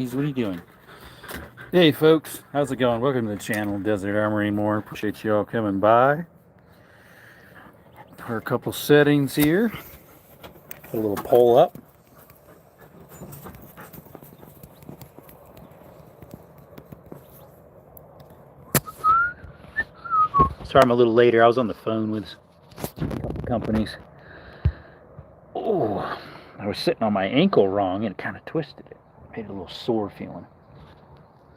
What are you doing? Hey folks, how's it going? Welcome to the channel, Desert Armory More. Appreciate you all coming by. For a couple settings here. Put a little poll up. Sorry I'm a little later. I was on the phone with a couple companies. Oh, I was sitting on my ankle wrong and it kind of twisted it. Made it a little sore feeling.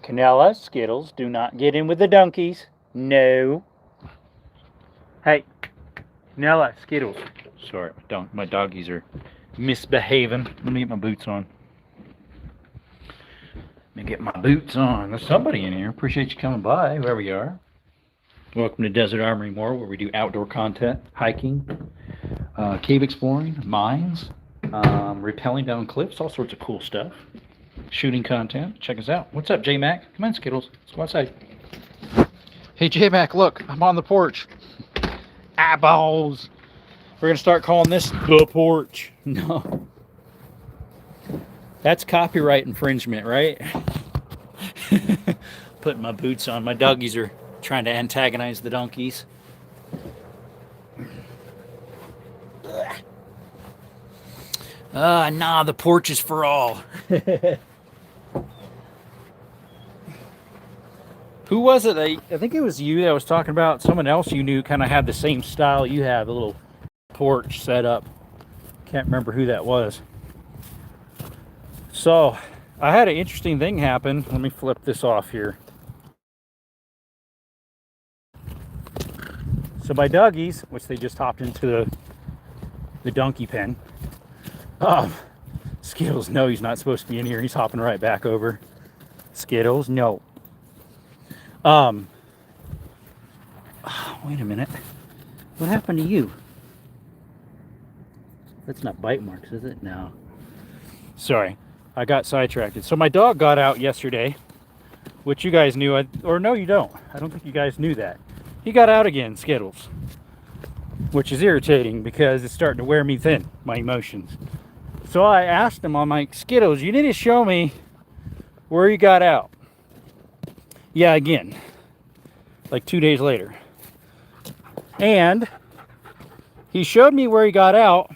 Canella, Skittles, do not get in with the donkeys. No. Hey, Canella, Skittles. Sorry, my doggies are misbehaving. Let me get my boots on. Let me get my boots on. There's somebody in here. Appreciate you coming by, wherever you are. Welcome to Desert Armory More, where we do outdoor content, hiking, cave exploring, mines, rappelling down cliffs, all sorts of cool stuff. Shooting content. Check us out. What's up, J-Mac? Come on, Skittles. Let's go outside. Hey, J-Mac, look. I'm on the porch. Eyeballs. We're going to start calling this the porch. No. That's copyright infringement, right? Putting my boots on. My doggies are trying to antagonize the donkeys. Nah, the porch is for all. Who was it? I think it was you that was talking about someone else you knew kind of had the same style you have, a little porch set up. Can't remember who that was. So, I had an interesting thing happen. Let me flip this off here. So my doggies, which they just hopped into the donkey pen. Skittles, no, he's not supposed to be in here. He's hopping right back over. Skittles, no. Wait a minute. What happened to you? That's not bite marks, is it? No. Sorry, I got sidetracked. So my dog got out yesterday, which you guys knew, or no, you don't. I don't think you guys knew that. He got out again, Skittles, which is irritating because it's starting to wear me thin, my emotions. So I asked him, I'm like, Skittles, you need to show me where you got out. Yeah, again, like 2 days later. And he showed me where he got out,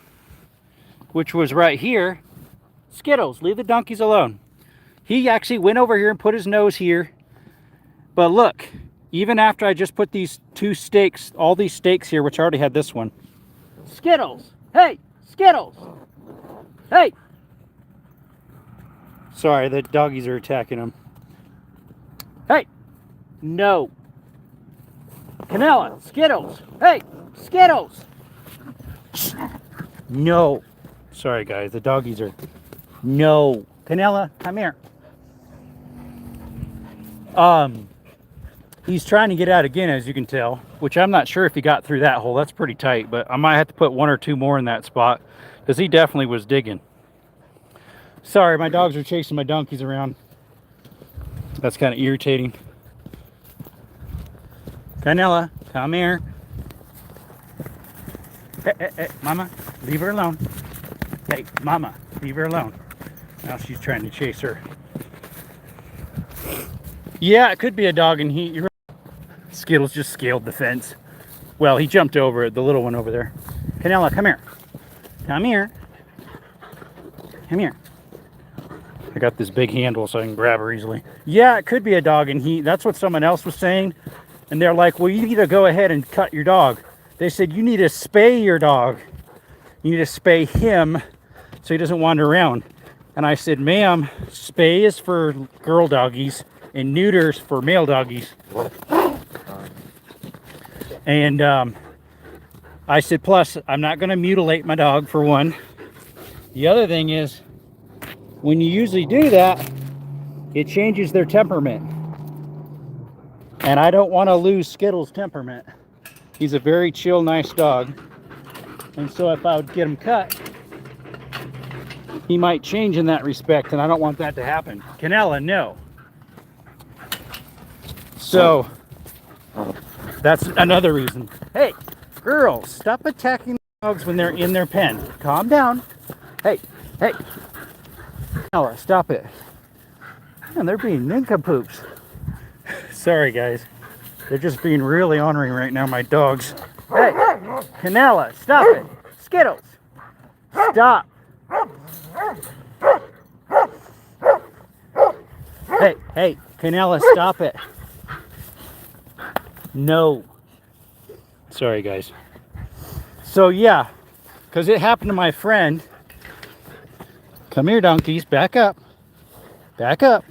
which was right here. Skittles, leave the donkeys alone. He actually went over here and put his nose here. But look, even after I just put these two stakes, all these stakes here, which I already had this one. Skittles, hey, Skittles, hey. Sorry, the doggies are attacking him. Hey, no. Canella, Skittles, hey, Skittles. No. Sorry, guys, the doggies are, no. Canella, come here. He's trying to get out again, as you can tell, which I'm not sure if he got through that hole. That's pretty tight, but I might have to put one or two more in that spot because he definitely was digging. Sorry, my dogs are chasing my donkeys around. That's kind of irritating. Canella, come here. Hey, Mama, leave her alone. Hey, Mama, leave her alone. Now she's trying to chase her. Yeah, it could be a dog in heat. Skittles just scaled the fence. Well, he jumped over it, the little one over there. Canella, come here. Come here. Come here. I got this big handle so I can grab her easily. Yeah, it could be a dog in heat. That's what someone else was saying. And they're like, well, you need to go ahead and cut your dog. They said, you need to spay your dog. You need to spay him so he doesn't wander around. And I said, ma'am, spay is for girl doggies and neuters for male doggies. And I said, plus, I'm not going to mutilate my dog, for one. The other thing is, when you usually do that, it changes their temperament. And I don't want to lose Skittles' temperament. He's a very chill, nice dog. And so if I would get him cut, he might change in that respect, and I don't want that to happen. Canella, no. So, that's another reason. Hey, girls, stop attacking dogs when they're in their pen. Calm down. Hey, Canella, stop it. And they're being nincompoops. Sorry, guys. They're just being really ornery right now, my dogs. Hey, Canella, stop it. Skittles, stop. Hey, Canella, stop it. No. Sorry, guys. So, yeah, because it happened to my friend. Come here, donkeys. Back up. Back up.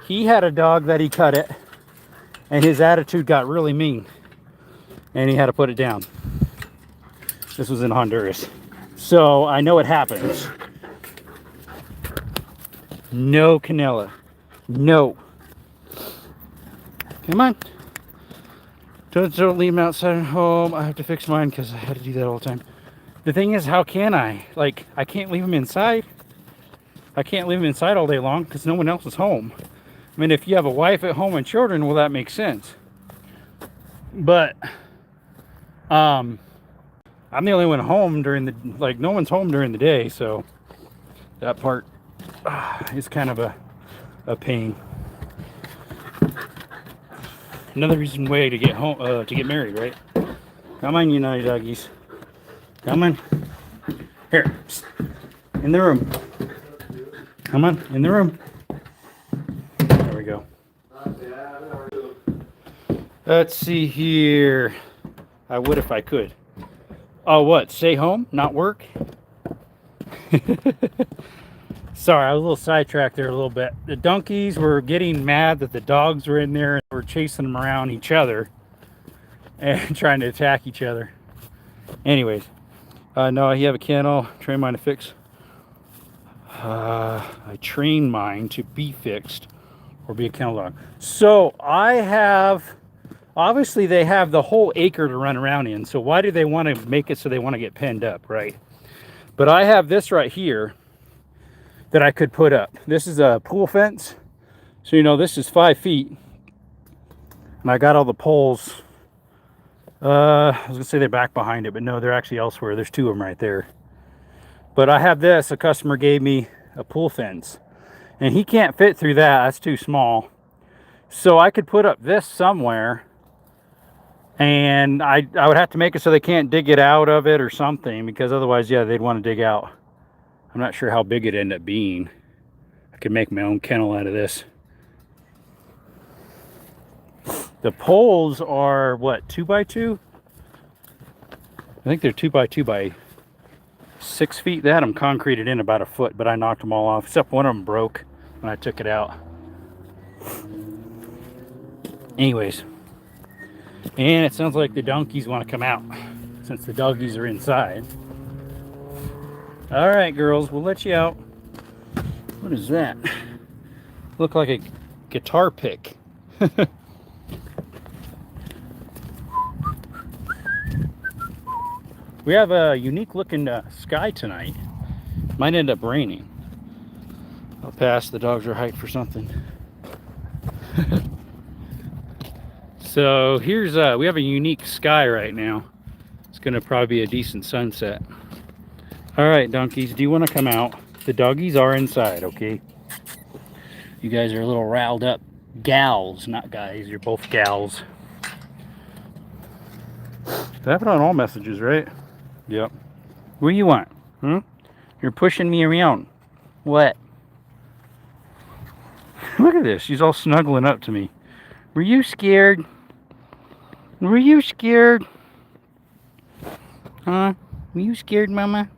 He had a dog that he cut it, and his attitude got really mean, and he had to put it down. This was in Honduras. So I know it happens. No, Canella. No. Come on. Don't leave him outside at home. I have to fix mine because I had to do that all the time. The thing is, how can I? Like, I can't leave him inside. I can't leave him inside all day long because no one else is home. I mean, if you have a wife at home and children, well, that makes sense. But, I'm the only one home during the, like, no one's home during the day, so that part is kind of a pain. Another reason way to get home, to get married, right? Come on, you naughty doggies. Come on. Here, in the room. Come on, in the room. There we go. Let's see here. I would if I could. Oh, what? Stay home? Not work? Sorry, I was a little sidetracked there a little bit. The donkeys were getting mad that the dogs were in there and were chasing them around each other and trying to attack each other. Anyways, no, I have a kennel. Train mine to fix. I train mine to be fixed or be a kennel dog. So I have, obviously they have the whole acre to run around in. So why do they want to make it so they want to get penned up, right? But I have this right here that I could put up. This is a pool fence. So, you know, this is 5 feet. And I got all the poles. I was gonna say they're back behind it, but no, they're actually elsewhere. There's 2 of them right there. But I have this, a customer gave me a pool fence. And he can't fit through that, that's too small. So I could put up this somewhere. And I would have to make it so they can't dig it out of it or something. Because otherwise, yeah, they'd want to dig out. I'm not sure how big it'd end up being. I could make my own kennel out of this. The poles are, what, 2x2? I think they're 2x2 by 6 feet. They had them concreted in about a foot, but I knocked them all off, except one of them broke when I took it out. Anyways, and it sounds like the donkeys want to come out since the doggies are inside. All right, girls, we'll let you out. What is that? Look like a guitar pick. We have a unique looking sky tonight. Might end up raining. I'll pass. The dogs are hyped for something. So here's we have a unique sky right now. It's gonna probably be a decent sunset. All right, donkeys, do you want to come out? The doggies are inside, okay? You guys are a little riled up. Gals, not guys. You're both gals. I have it on all messages, right? Yep. What do you want? You're pushing me around. What? Look at this. She's all snuggling up to me. Were you scared? Were you scared? Huh? Were you scared, Mama?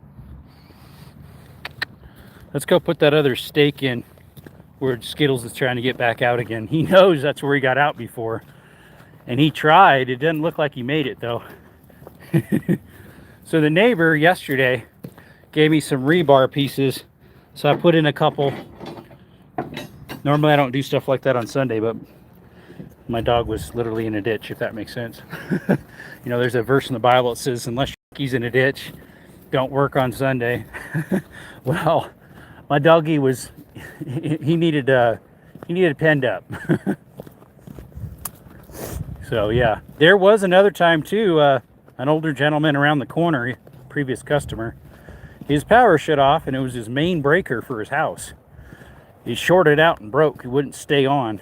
Let's go put that other stake in where Skittles is trying to get back out again. He knows that's where he got out before. And he tried. It doesn't look like he made it, though. So the neighbor yesterday gave me some rebar pieces. So I put in a couple. Normally I don't do stuff like that on Sunday, but my dog was literally in a ditch, if that makes sense. You know, there's a verse in the Bible that says, unless he's in a ditch, don't work on Sunday. Well, my doggy was, he needed penned up. So yeah, there was another time too, an older gentleman around the corner, previous customer, his power shut off and it was his main breaker for his house. It shorted out and broke. It wouldn't stay on.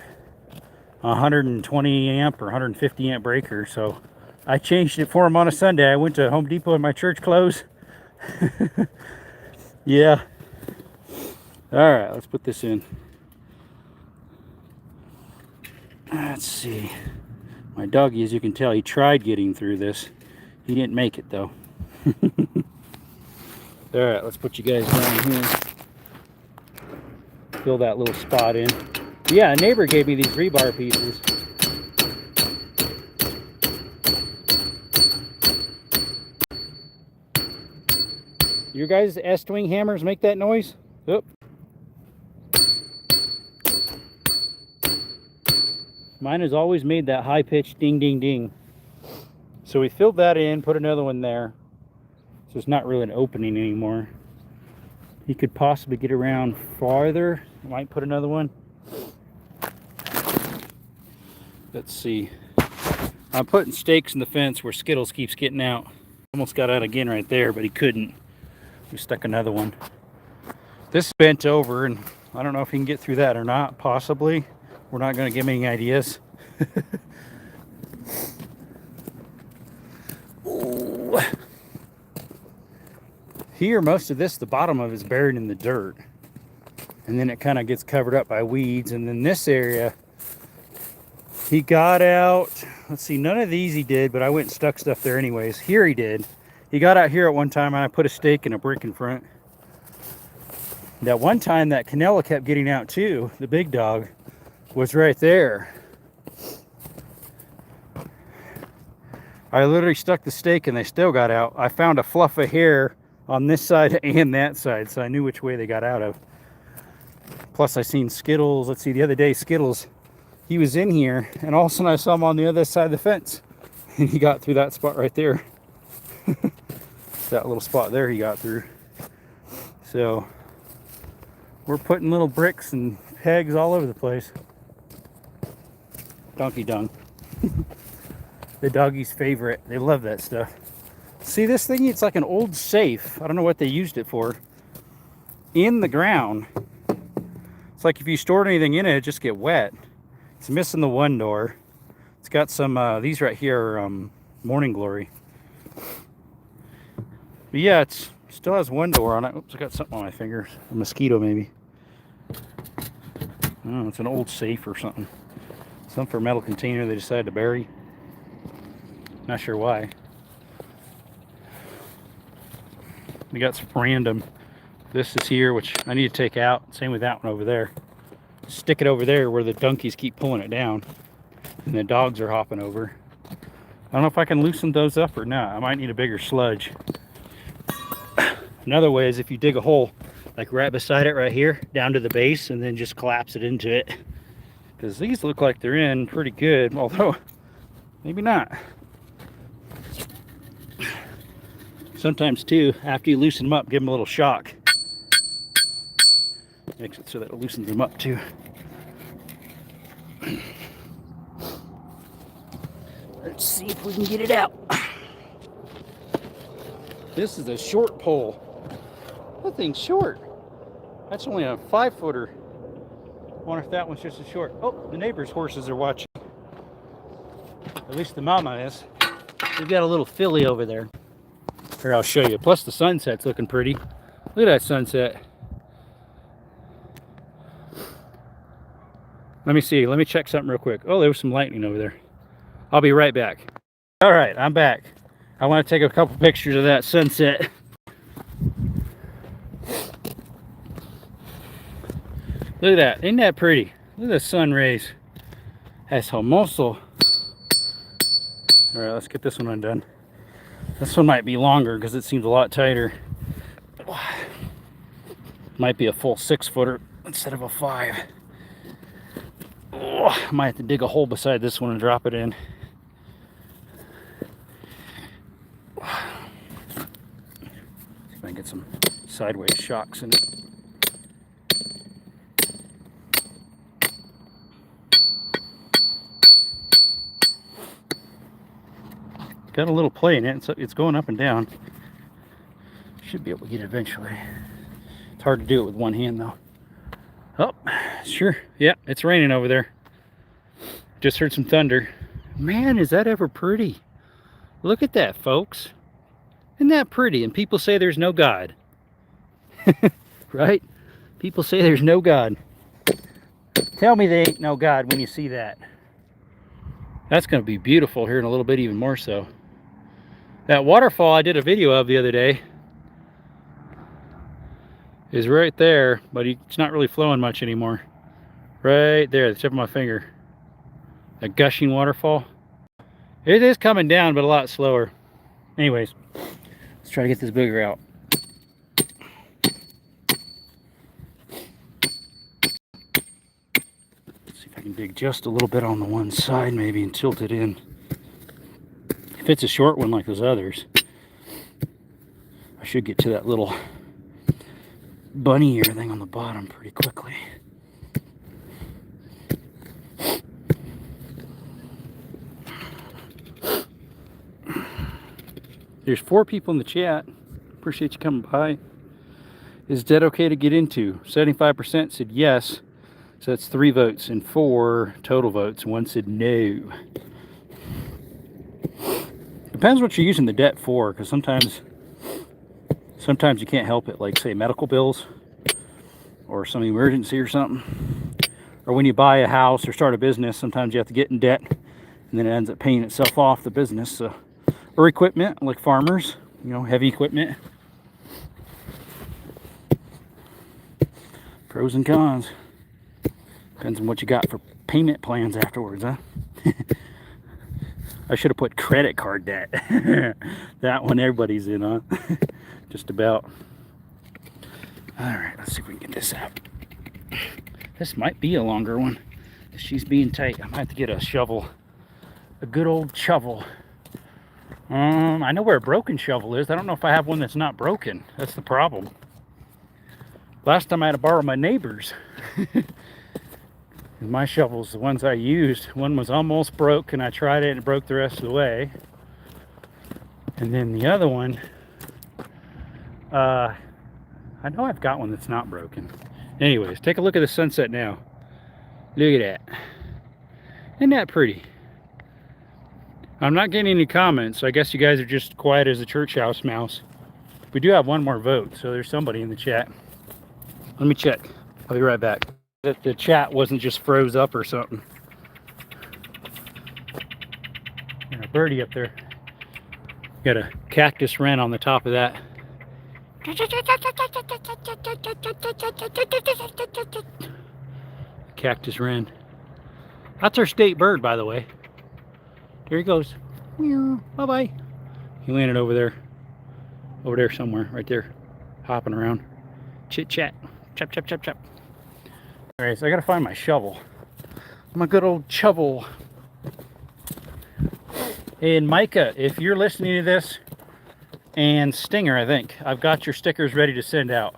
120 amp or 150 amp breaker. So I changed it for him on a Sunday. I went to Home Depot in my church clothes. Yeah. All right, let's put this in. Let's see. My doggy, as you can tell, he tried getting through this. He didn't make it though. All right, let's put you guys down here. Fill that little spot in. Yeah, a neighbor gave me these rebar pieces. Your guys' S-twing hammers make that noise? Oop. Mine has always made that high-pitched ding, ding, ding. So we filled that in, put another one there. So it's not really an opening anymore. He could possibly get around farther. Might put another one. Let's see. I'm putting stakes in the fence where Skittles keeps getting out. Almost got out again right there, but he couldn't. We stuck another one. This is bent over, and I don't know if he can get through that or not. Possibly. We're not going to give him any ideas. Here, most of this, the bottom of it is buried in the dirt. And then it kind of gets covered up by weeds. And then this area, he got out. Let's see, none of these he did, but I went and stuck stuff there anyways. Here he did. He got out here at one time, and I put a stake and a brick in front. That one time, that Canella kept getting out too, the big dog, was right there. I literally stuck the stake and they still got out. I found a fluff of hair on this side and that side, so I knew which way they got out of. Plus I seen Skittles. Let's see, the other day Skittles, he was in here and all of a sudden I saw him on the other side of the fence and he got through that spot right there. That little spot there he got through. So we're putting little bricks and pegs all over the place. Donkey dung. The doggy's favorite. They love that stuff. See this thing? It's like an old safe. I don't know what they used it for. In the ground. It's like if you stored anything in it, it'd just get wet. It's missing the one door. It's got some, these right here are Morning Glory. But yeah, it still has one door on it. Oops, I got something on my finger. A mosquito maybe. Oh, it's an old safe or something. Some for a metal container they decided to bury. Not sure why. We got some random. This is here, which I need to take out. Same with that one over there. Stick it over there where the donkeys keep pulling it down. And the dogs are hopping over. I don't know if I can loosen those up or not. I might need a bigger sludge. Another way is if you dig a hole, like right beside it right here, down to the base, and then just collapse it into it. Because these look like they're in pretty good, although maybe not. Sometimes too, after you loosen them up, give them a little shock. Makes it so that it loosens them up too. Let's see if we can get it out. This is a short pole. That thing's short. That's only a 5-footer. Wonder if that one's just as short. Oh, the neighbor's horses are watching. At least the mama is. We've got a little filly over there. Here, I'll show you. Plus the sunset's looking pretty. Look at that sunset. Let me see. Let me check something real quick. Oh, there was some lightning over there. I'll be right back. All right, I'm back. I want to take a couple pictures of that sunset. Look at that. Isn't that pretty? Look at the sun rays. Es hermoso. All right, let's get this one undone. This one might be longer because it seems a lot tighter. Might be a full 6-footer instead of a 5. Oh, I might have to dig a hole beside this one and drop it in. See if I can get some sideways shocks in it. Got a little play in it, so it's going up and down. Should be able to get it eventually. It's hard to do it with one hand though. Oh, Sure. Yeah, it's raining over there. Just heard some thunder. Man, is that ever pretty? Look at that, folks. Isn't that pretty? And people say there's no God. Right? People say there's no God. Tell me there ain't no God when you see that. That's going to be beautiful here in a little bit, even more so. That waterfall I did a video of the other day is right there, but it's not really flowing much anymore. Right there, the tip of my finger. A gushing waterfall. It is coming down, but a lot slower. Anyways, let's try to get this booger out. Let's see if I can dig just a little bit on the one side maybe and tilt it in. If it's a short one like those others, I should get to that little bunny ear thing on the bottom pretty quickly. There's 4 people in the chat. Appreciate you coming by. Is debt okay to get into? 75% said yes. So that's 3 votes and 4 total votes. 1 said no. Depends what you're using the debt for, because sometimes you can't help it, like say medical bills or some emergency or something. Or when you buy a house or start a business, sometimes you have to get in debt and then it ends up paying itself off the business. So, or equipment, like farmers, you know, heavy equipment. Pros and cons. Depends on what you got for payment plans afterwards, huh? I should have put credit card debt. That one everybody's in on. Just about. Alright, let's see if we can get this out. This might be a longer one. She's being tight. I might have to get a shovel. A good old shovel. I know where a broken shovel is. I don't know if I have one that's not broken. That's the problem. Last time I had to borrow my neighbor's. My shovels, the ones I used, one was almost broke and I tried it and it broke the rest of the way. And then the other one, I know I've got one that's not broken. Anyways, take a look at the sunset now. Look at that. Isn't that pretty? I'm not getting any comments, so I guess you guys are just quiet as a church house mouse. We do have one more vote, so there's somebody in the chat. Let me check. I'll be right back. That the chat wasn't just froze up or something. Got a birdie up there. Got a cactus wren on the top of that. Cactus wren. That's our state bird, by the way. There he goes. Bye-bye. He landed over there. Over there somewhere, right there. Hopping around. Chit-chat. Chop, chop, chop, chop. Alright, so I gotta find my shovel. My good old shovel. And Micah, if you're listening to this, and Stinger, I think, I've got your stickers ready to send out.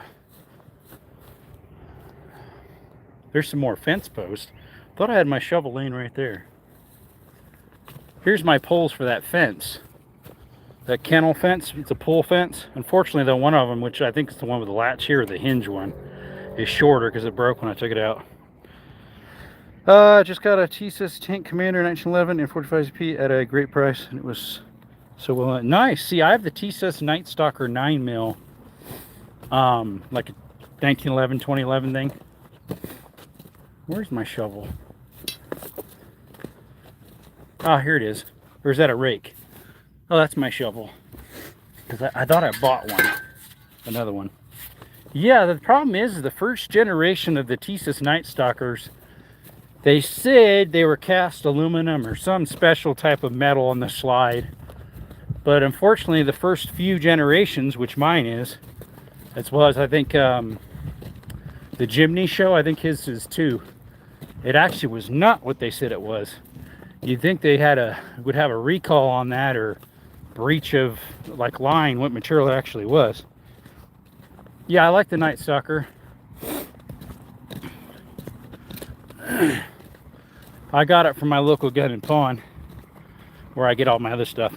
There's some more fence posts. Thought I had my shovel laying right there. Here's my poles for that fence. That kennel fence, it's a pull fence. Unfortunately, though, one of them, which I think is the one with the latch here, or the hinge one, is shorter because it broke when I took it out. Just got a TSIS Tank Commander 1911 and 45p at a great price, and it was so well. Nice. See, I have the TSIS Night Stalker 9mm, like a 1911, 2011 thing. Where's my shovel? Ah, here it is. Or is that a rake? Oh, that's my shovel. Because I thought I bought one. Another one. Yeah, the problem is the first generation of the TSIS Night Stalkers, they said they were cast aluminum or some special type of metal on the slide. But unfortunately, the first few generations, which mine is, as well as I think the Jimny show, I think his is too. It actually was not what they said it was. You'd think they would have a recall on that, or breach of, like, lying what material it actually was. Yeah, I like the Night Stalker. I got it from my local gun and pawn, where I get all my other stuff.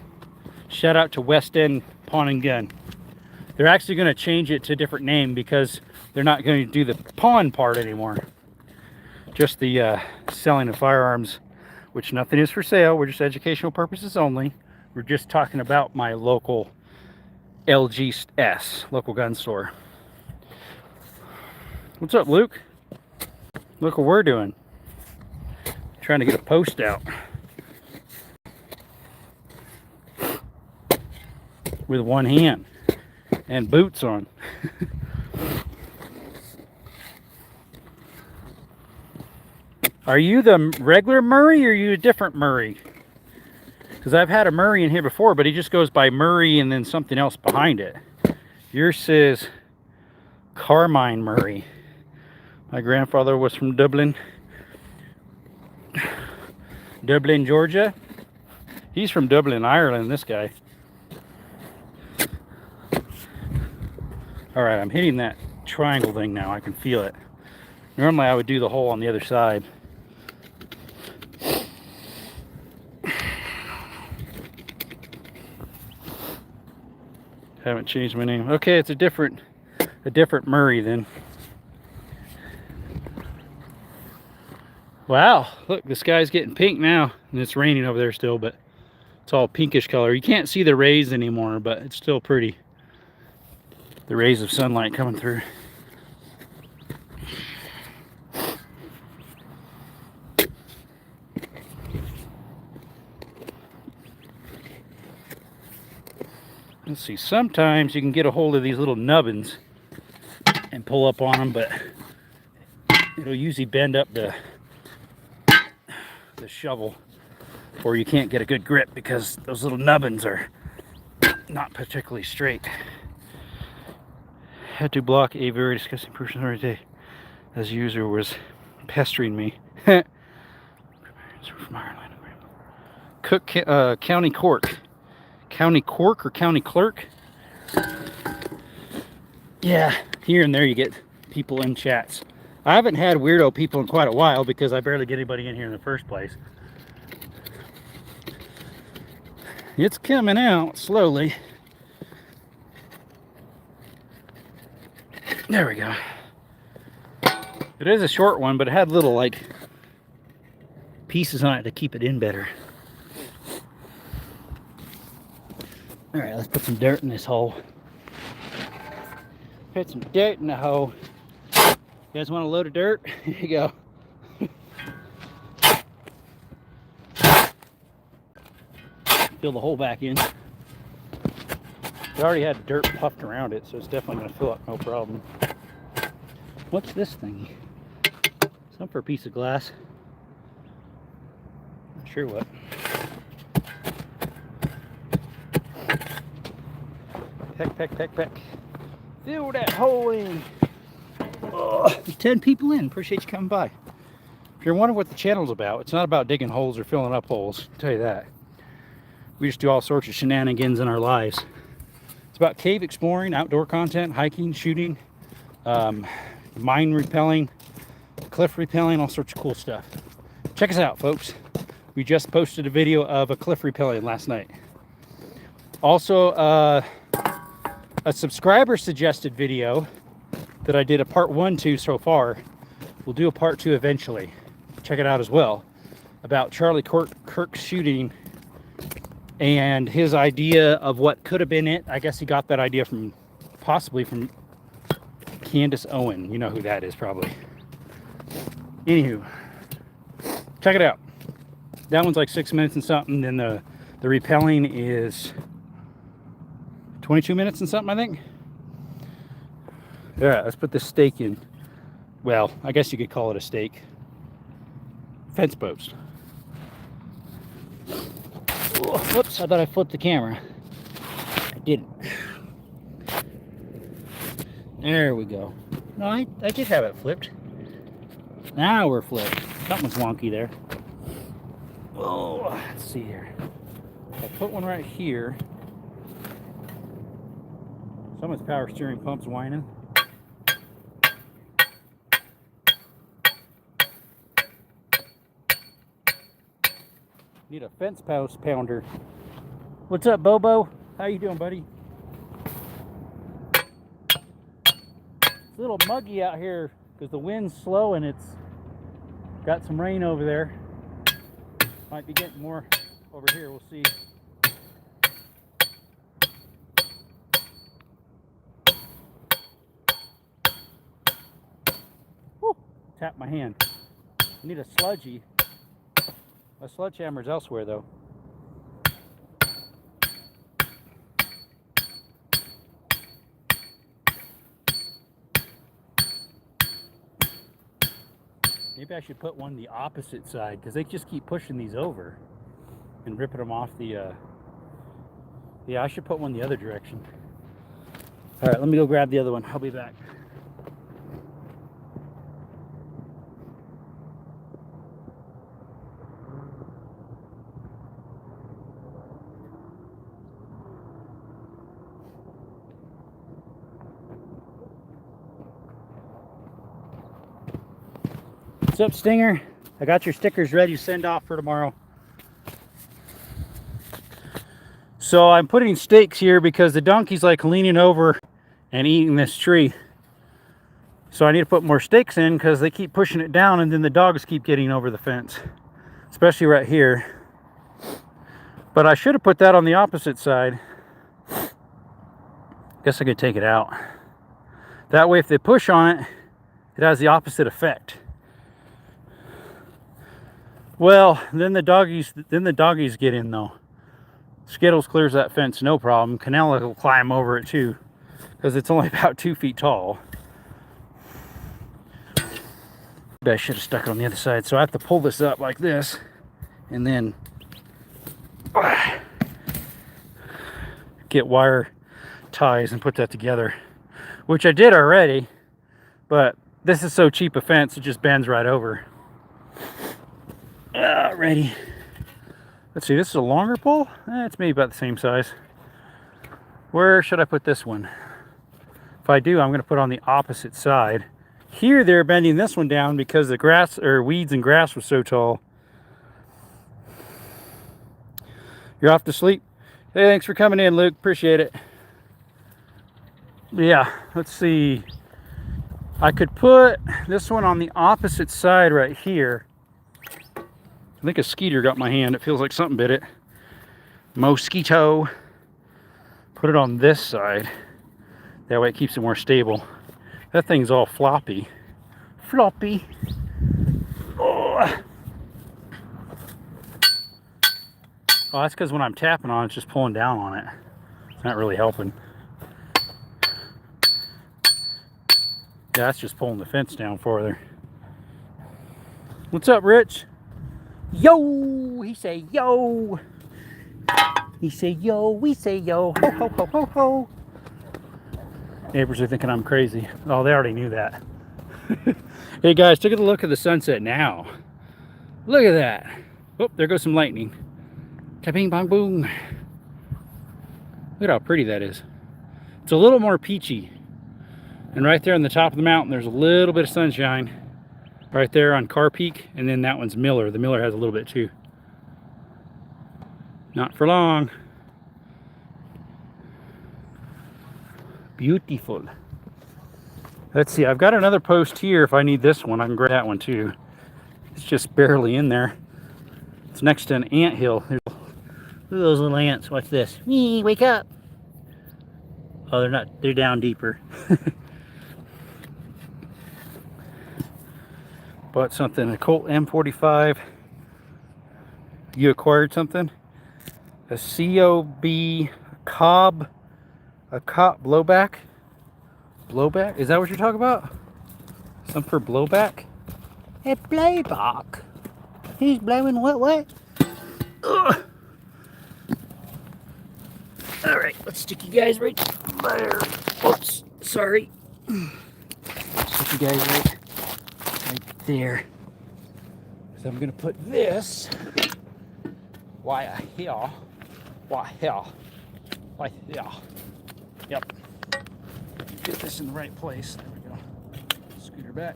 Shout out to West End Pawn and Gun. They're actually going to change it to a different name because they're not going to do the pawn part anymore. just the selling of firearms, which nothing is for sale. We're just educational purposes only. We're just talking about my local LGS, local gun store. What's up, Luke? Look what we're doing. Trying to get a post out with one hand and boots on. Are you the regular Murray or are you a different Murray? Because I've had a Murray in here before, but he just goes by Murray and then something else behind it. Yours says Carmine Murray. My grandfather was from Dublin, Georgia. He's from Dublin, Ireland, this guy. All right, I'm hitting that triangle thing now. I can feel it. Normally I would do the hole on the other side. Haven't changed my name. Okay, it's a different Murray then. Wow, look, the sky's getting pink now, and it's raining over there still, but it's all pinkish color. You can't see the rays anymore, but it's still pretty. The rays of sunlight coming through. Let's see, sometimes you can get a hold of these little nubbins and pull up on them, but it'll usually bend up the shovel, or you can't get a good grip because those little nubbins are not particularly straight. Had to block a very disgusting person every day as user was pestering me. From Ireland. Cook County Cork. County Cork or County Clerk? Yeah, here and there you get people in chats. I haven't had weirdo people in quite a while because I barely get anybody in here in the first place. It's coming out slowly. There we go. It is a short one, but it had little like pieces on it to keep it in better. All right, let's put some dirt in this hole. Put some dirt in the hole. You guys want a load of dirt? Here you go. Fill the hole back in. It already had dirt puffed around it, so it's definitely going to fill up no problem. What's this thing? Something for a piece of glass. Not sure what. Peck. Fill that hole in. Oh, 10 people in. Appreciate you coming by. If you're wondering what the channel's about, it's not about digging holes or filling up holes. I'll tell you that. We just do all sorts of shenanigans in our lives. It's about cave exploring, outdoor content, hiking, shooting, mine repelling, cliff repelling, all sorts of cool stuff. Check us out, folks. We just posted a video of a cliff repelling last night. Also, a subscriber suggested video that I did a part 1 to so far. We'll do a part 2 eventually. Check it out as well. About Charlie Kirk's shooting and his idea of what could have been it. I guess he got that idea from, possibly from Candace Owen. You know who that is probably. Anywho, check it out. That one's like 6 minutes and something. Then the repelling is 22 minutes and something, I think. All right, let's put this stake in. Well, I guess you could call it a stake. Fence post. Oh, whoops, I thought I flipped the camera. I didn't. There we go. No, I did have it flipped. Now we're flipped. Something's wonky there. Oh, let's see here. I'll put one right here. Someone's power steering pump's whining. Need a fence post pounder. What's up, Bobo? How you doing, buddy? It's a little muggy out here because the wind's slow and it's Got some rain over there. Might be getting more over here. We'll see. Woo! Tap my hand. I need a sludgy. My sledgehammer's elsewhere though. Maybe I should put one the opposite side because they just keep pushing these over and ripping them off the, yeah, I should put one the other direction. All right, let me go grab the other one. I'll be back. What's up, Stinger? I got your stickers ready to send off for tomorrow. So I'm putting stakes here because the donkey's like leaning over and eating this tree. So I need to put more stakes in because they keep pushing it down and then the dogs keep getting over the fence. Especially right here. But I should have put that on the opposite side. Guess I could take it out. That way if they push on it, it has the opposite effect. Well, then the doggies get in though. Skittles clears that fence, no problem. Canela will climb over it too, because it's only about 2 feet tall. I should have stuck it on the other side. So I have to pull this up like this, and then get wire ties and put that together, which I did already. But this is so cheap a fence, it just bends right over. Ready. Let's see, this is a longer pole? It's maybe about the same size. Where should I put this one? If I do, I'm going to put it on the opposite side. Here they're bending this one down because the grass or weeds and grass was so tall. You're off to sleep? Hey, thanks for coming in, Luke. Appreciate it. Yeah, let's see. I could put this one on the opposite side right here. I think a skeeter got my hand. It feels like something bit it. Mosquito. Put it on this side. That way it keeps it more stable. That thing's all floppy. Floppy. Oh, that's because when I'm tapping on it, it's just pulling down on it. It's not really helping. Yeah, that's just pulling the fence down farther. What's up, Rich? Yo! He say yo! He say yo, we say yo. Ho, ho, ho, ho, ho. Neighbors are thinking I'm crazy. Oh, they already knew that. Hey guys, take a look at the sunset now. Look at that. Oh, there goes some lightning. Ka-bing, bong, boom. Look at how pretty that is. It's a little more peachy. And right there on the top of the mountain, there's a little bit of sunshine. Right there on Car Peak. And then that one's Miller. The Miller has a little bit too. Not for long. Beautiful. Let's see, I've got another post here. If I need this one, I can grab that one too. It's just barely in there. It's next to an anthill. Look at those little ants. Watch this. Wee, wake up. Oh, they're not. They're down deeper. Bought something, a Colt M45. You acquired something? A COB Cobb. A cop blowback? Blowback? Is that what you're talking about? Something for blowback? A blowback? He's blowing what? Ugh. Alright, let's stick you guys right there. Oops, sorry. Stick you guys right there. So I'm gonna put this. Why here? Yep. Get this in the right place. There we go. Scooter back.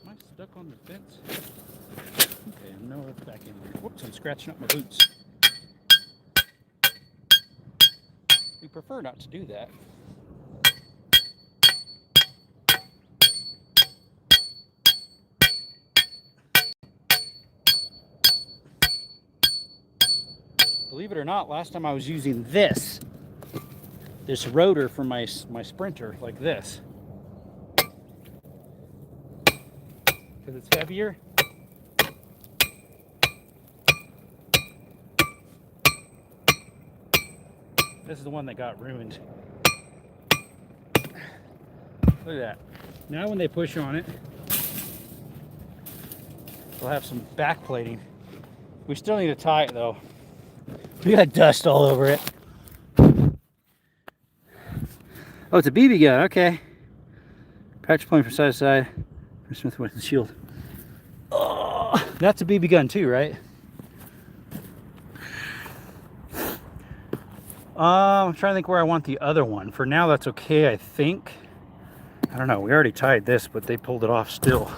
Am I stuck on the fence? Okay, no, it's back in here. Whoops, I'm scratching up my boots. We prefer not to do that. Believe it or not, last time I was using this rotor for my Sprinter, like this, because it's heavier. This is the one that got ruined. Look at that. Now when they push on it, we'll have some back plating. We still need to tie it though. We got dust all over it. Oh, it's a BB gun, okay. Patch point from side to side. Smith with the shield. Oh, that's a BB gun too, right? I'm trying to think where I want the other one. For now, that's okay, I think. I don't know. We already tied this, but they pulled it off still.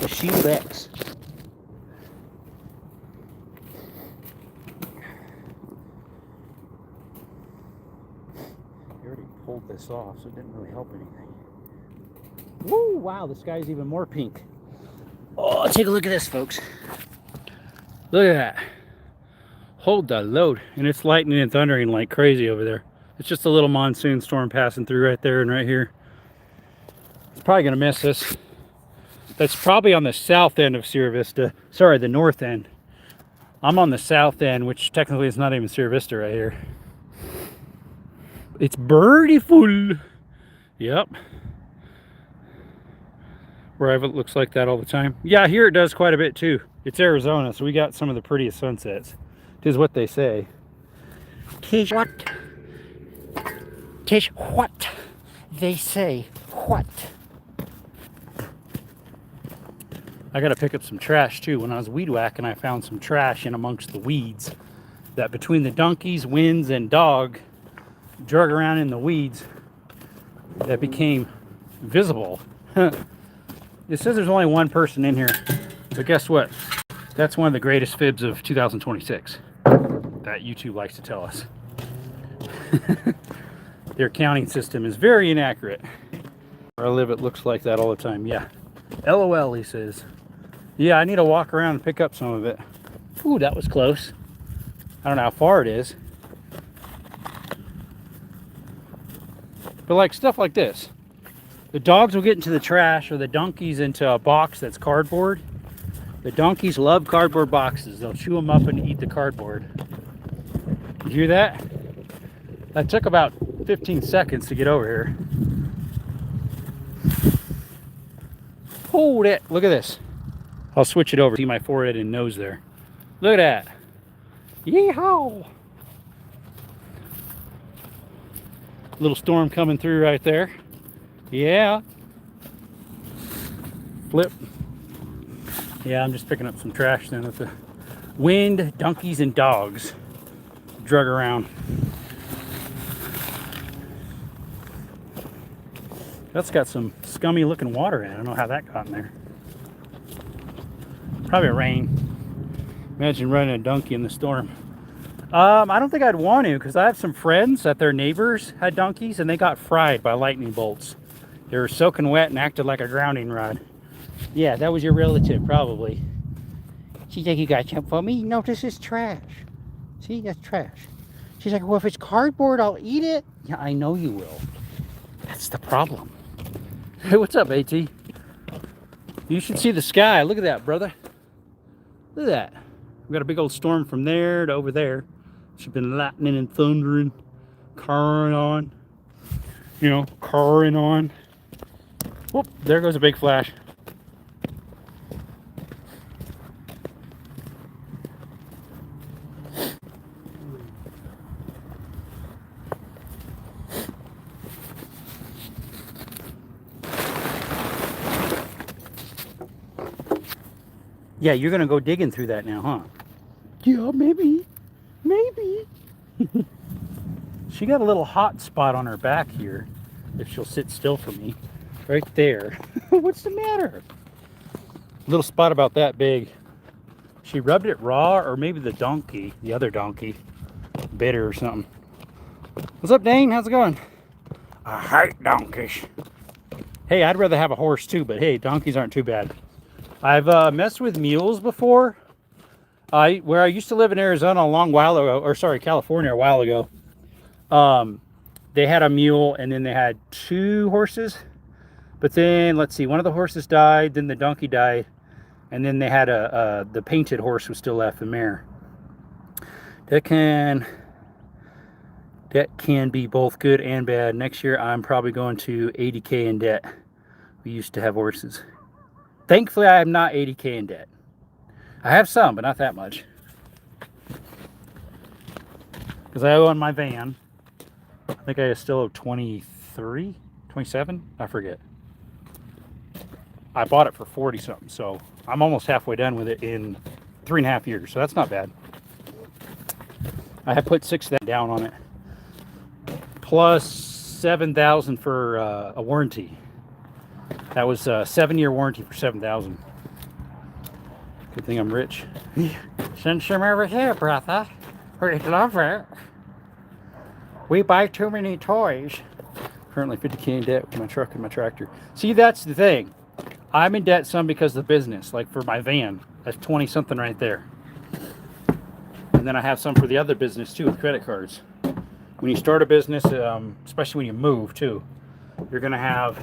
Shield X. They already pulled this off, so it didn't really help anything. Woo! Wow, the sky's even more pink. Oh, take a look at this, folks. Look at that. Hold the load. And it's lightning and thundering like crazy over there. It's just a little monsoon storm passing through right there and right here. It's probably going to miss us. That's probably on the south end of Sierra Vista. Sorry, the north end. I'm on the south end, which technically is not even Sierra Vista right here. It's birdie-full. Yep. Where it looks like that all the time. Yeah, here it does quite a bit too. It's Arizona, so we got some of the prettiest sunsets. Tis what they say. Tis what? Tis what they say. What? I gotta pick up some trash too. When I was weed whacking, I found some trash in amongst the weeds that between the donkeys, winds, and dog drug around in the weeds that became visible. It says there's only one person in here, but guess what? That's one of the greatest fibs of 2026 that YouTube likes to tell us. Their counting system is very inaccurate. Where I live, it looks like that all the time. Yeah. LOL, he says. Yeah, I need to walk around and pick up some of it. Ooh, that was close. I don't know how far it is. But like stuff like this. The dogs will get into the trash, or the donkeys into a box that's cardboard. The donkeys love cardboard boxes. They'll chew them up and eat the cardboard. You hear that? That took about 15 seconds to get over here. Hold it. Look at this. I'll switch it over. See my forehead and nose there. Look at that. Yeehaw! Little storm coming through right there. Yeah. Flip. Yeah, I'm just picking up some trash then with the wind, donkeys, and dogs drug around. That's got some scummy looking water in it. I don't know how that got in there. Probably rain. Imagine running a donkey in the storm. I don't think I'd want to, because I have some friends that their neighbors had donkeys and they got fried by lightning bolts. They were soaking wet and acted like a grounding rod. Yeah, that was your relative, probably. She's like, you got something for me? No, this is trash. See, that's trash. She's like, well, if it's cardboard, I'll eat it. Yeah, I know you will. That's the problem. Hey, what's up, AT? You should see the sky. Look at that, brother. Look at that. We got a big old storm from there to over there. It's been lightning and thundering, carring on. You know, carring on. Whoop, there goes a big flash. Yeah, you're gonna go digging through that now, huh? Yeah, maybe. Maybe. She got a little hot spot on her back here, if she'll sit still for me. Right there. What's the matter? Little spot about that big. She rubbed it raw, or maybe the donkey, the other donkey, bit her or something. What's up, Dane? How's it going? I hate donkeys. Hey, I'd rather have a horse too, but hey, donkeys aren't too bad. I've messed with mules before. Where I used to live in Arizona a long while ago, or sorry, California a while ago. They had a mule, and then they had 2 horses. But then, let's see, one of the horses died, then the donkey died, and then they had the painted horse was still left, the mare. That can be both good and bad. Next year, I'm probably going to 80K in debt. We used to have horses. Thankfully, I am not 80K in debt. I have some, but not that much. Because I owe on my van. I think I still owe 23, 27, I forget. I bought it for 40 something, so I'm almost halfway done with it in 3.5 years, so that's not bad. I have put 6,000 down on it, plus 7,000 for a warranty. That was a 7-year warranty for 7,000. Good thing I'm rich. Send some over here, brother. We'd love it. We buy too many toys. Currently 50K in debt with my truck and my tractor. See, that's the thing. I'm in debt some because of the business. Like for my van, that's 20 something right there. And then I have some for the other business too with credit cards. When you start a business, especially when you move too, you're gonna have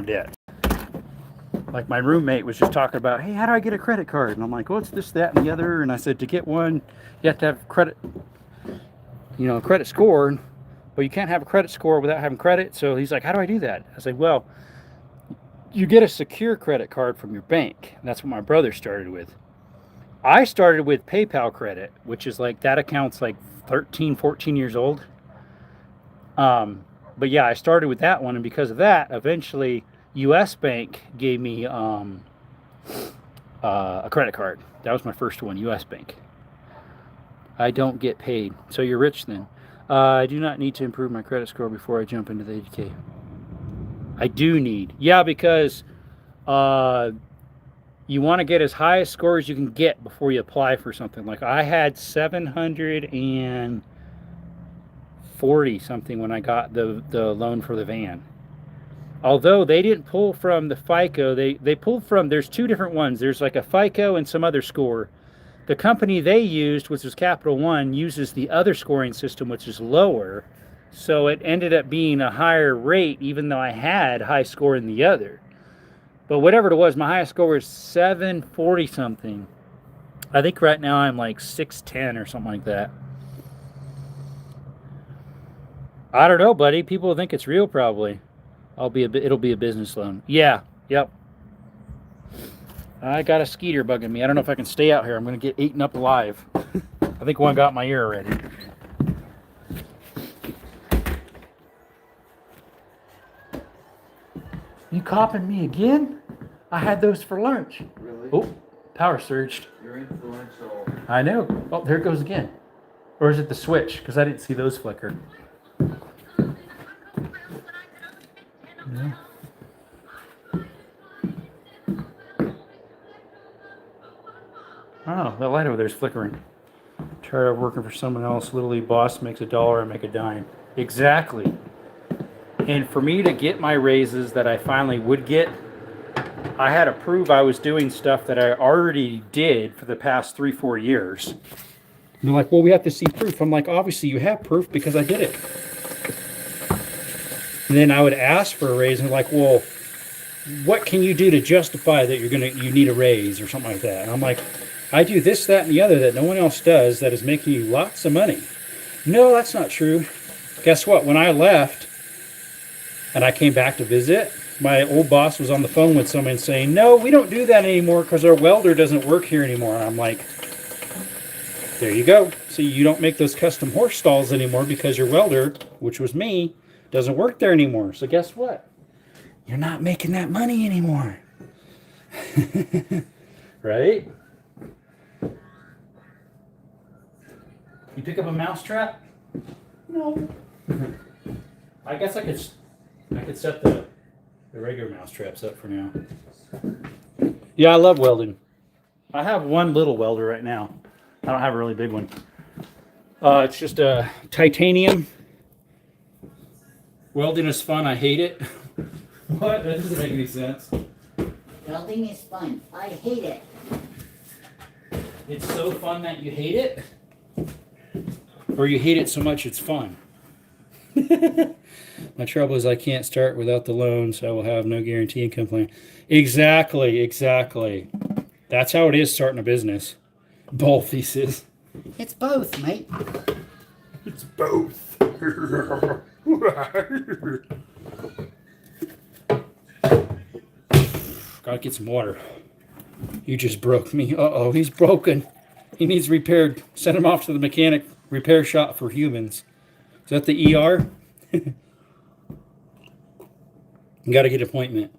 debt. Like my roommate was just talking about, hey, how do I get a credit card? And I'm like, well, it's this, that, and the other. And I said, to get one, you have to have credit, credit score. But you can't have a credit score without having credit. So he's like, how do I do that? I said, well, you get a secure credit card from your bank. And that's what my brother started with. I started with PayPal credit, which is like, that account's like 13, 14 years old. But yeah, I started with that one. And because of that, eventually US Bank gave me a credit card. That was my first one, US Bank. I don't get paid. So you're rich then. I do not need to improve my credit score before I jump into the 80K. I do need. Yeah, because you want to get as high a score as you can get before you apply for something. Like I had 740 something when I got the loan for the van. Although they didn't pull from the FICO, they pulled from, there's 2 different ones. There's like a FICO and some other score. The company they used, which was Capital One, uses the other scoring system, which is lower. So it ended up being a higher rate, even though I had high score in the other. But whatever it was, my highest score was 740 something. I think right now I'm like 610 or something like that. I don't know, buddy. People think it's real, probably. It'll be a business loan. Yeah. Yep. I got a skeeter bugging me. I don't know if I can stay out here. I'm going to get eaten up alive. I think one got in my ear already. You copping me again? I had those for lunch. Really? Oh, power surged. You're influential. I know. Oh, there it goes again. Or is it the switch? Because I didn't see those flicker. Yeah. Oh, that light over there is flickering. Tired of working for someone else. Literally, boss makes $1, I make a dime. Exactly. And for me to get my raises that I finally would get, I had to prove I was doing stuff that I already did for the past 3-4 years. And they're like, well, we have to see proof. I'm like, obviously you have proof because I did it. And then I would ask for a raise, and they're like, well, what can you do to justify that you need a raise or something like that? And I'm like, I do this, that, and the other that no one else does that is making you lots of money. No, that's not true. Guess what? When I left and I came back to visit, my old boss was on the phone with someone saying, no, we don't do that anymore because our welder doesn't work here anymore. And I'm like, there you go. So you don't make those custom horse stalls anymore because your welder, which was me, doesn't work there anymore. So guess what? You're not making that money anymore. Right? You pick up a mousetrap? No. I guess I could set the regular mousetraps up for now. Yeah, I love welding. I have one little welder right now. I don't have a really big one. It's just a titanium. Welding is fun. I hate it. What? That doesn't make any sense. Welding is fun. I hate it. It's so fun that you hate it? Or you hate it so much it's fun? My trouble is I can't start without the loan, so I will have no guarantee income plan. Exactly, exactly. That's how it is starting a business. Both, he says. It's both, mate. It's both. Gotta get some water. You just broke me. Uh-oh, he's broken. He needs repaired. Send him off to the mechanic repair shop for humans. Is that the ER? You gotta get an appointment.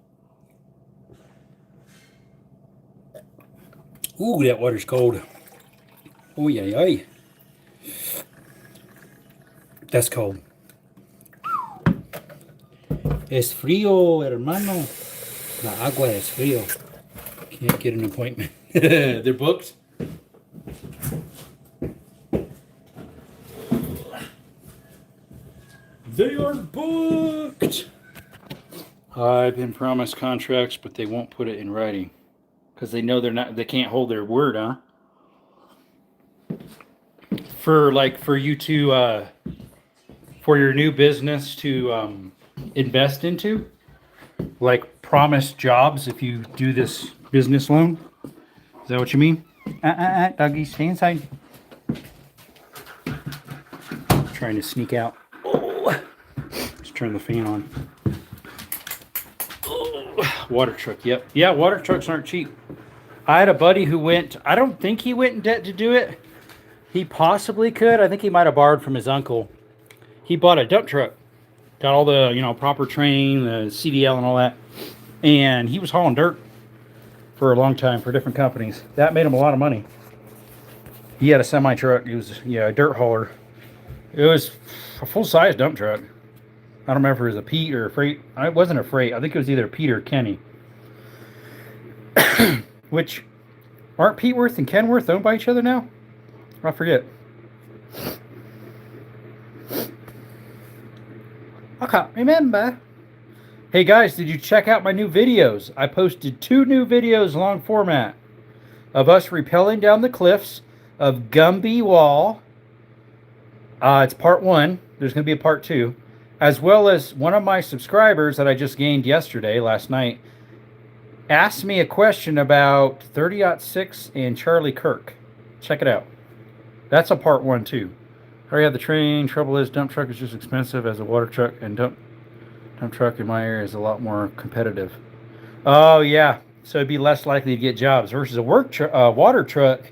Ooh, that water's cold. Oh, yeah. That's cold. Es frío, hermano. La agua es frío. Can't get an appointment. They're booked? They are booked! I've been promised contracts, but they won't put it in writing. Because they know they can't hold their word, huh? For you to, for your new business to invest into? Like promise jobs if you do this business loan? Is that what you mean? Doggy, stay inside. Trying to sneak out. Oh, let's turn the fan on. Oh, water truck, yep. Yeah, water trucks aren't cheap. I had a buddy who went, I don't think he went in debt to do it. He possibly could. I think he might have borrowed from his uncle. He bought a dump truck. Got all the, proper train, the CDL and all that. And he was hauling dirt for a long time for different companies. That made him a lot of money. He had a semi-truck. He was, a dirt hauler. It was a full-size dump truck. I don't remember if it was a Pete or a freight. It wasn't a freight. I think it was either Pete or Kenny. Which, aren't Peteworth and Kenworth owned by each other now? I forget. I can't remember. Hey guys, did you check out my new videos? I posted 2 new videos long format of us rappelling down the cliffs of Gumby Wall. It's part 1. There's going to be a part 2. As well as one of my subscribers that I just gained last night, asked me a question about 30-06 and Charlie Kirk. Check it out. That's a part 1 too. I already have the train. Trouble is, dump truck is just expensive as a water truck, and dump truck in my area is a lot more competitive. Oh yeah, so it'd be less likely to get jobs versus a water truck.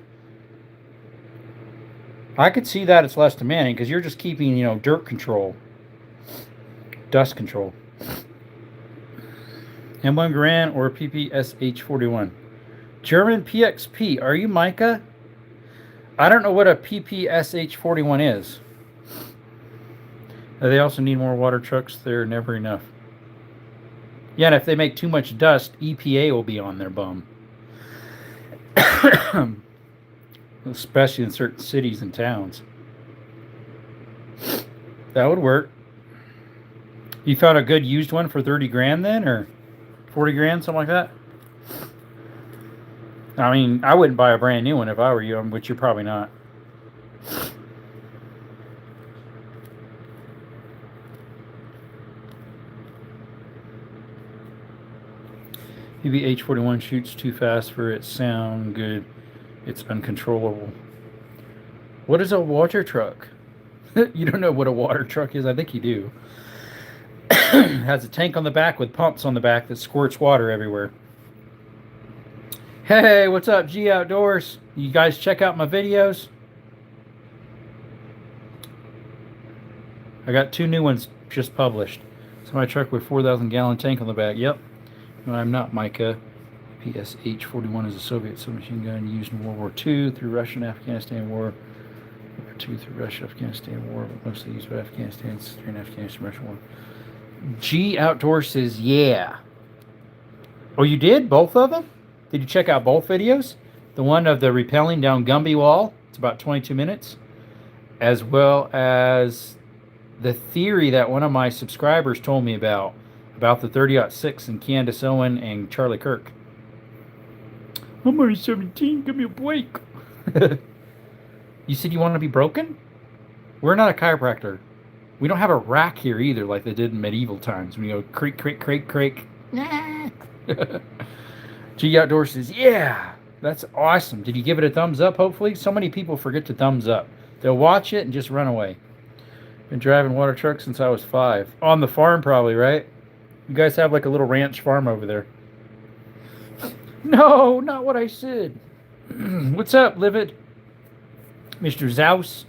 I could see that it's less demanding because you're just keeping, dirt control, dust control. M1 Garand or PPSH41. German PXP. Are you Micah? I don't know what a PPSH41 is. They also need more water trucks. They're never enough. Yeah, and if they make too much dust, EPA will be on their bum. Especially in certain cities and towns. That would work. You found a good used one for 30 grand then, or 40 grand, something like that? I mean, I wouldn't buy a brand new one if I were you, which you're probably not. PBH41 shoots too fast for its sound good. It's uncontrollable. What is a water truck? You don't know what a water truck is? I think you do. It has a tank on the back with pumps on the back that squirts water everywhere. Hey, what's up, G Outdoors? You guys check out my videos? I got 2 new ones just published. So my truck with 4,000 gallon tank on the back. Yep. No, I'm not Micah. PSH-41 is a Soviet submachine gun used in World War II through Russia and Afghanistan War. World War II through Russia, Afghanistan War, but mostly used by Afghanistan's during Afghanistan Russia War. G Outdoors says, yeah. Oh, you did? Both of them? Did you check out both videos? The one of the rappelling down Gumby Wall, it's about 22 minutes, as well as the theory that one of my subscribers told me about about the 30-06 and Candace Owen and Charlie Kirk. I'm only 17. Give me a break. You said you want to be broken? We're not a chiropractor. We don't have a rack here either, like they did in medieval times. When you go creak, creak, creak, creak. Nah. G Outdoors says, yeah, that's awesome. Did you give it a thumbs up, hopefully? So many people forget to thumbs up. They'll watch it and just run away. Been driving water trucks since I was 5. On the farm, probably, right? You guys have like a little ranch farm over there. No, not what I said. What's up, Livid? Mr. Zaus.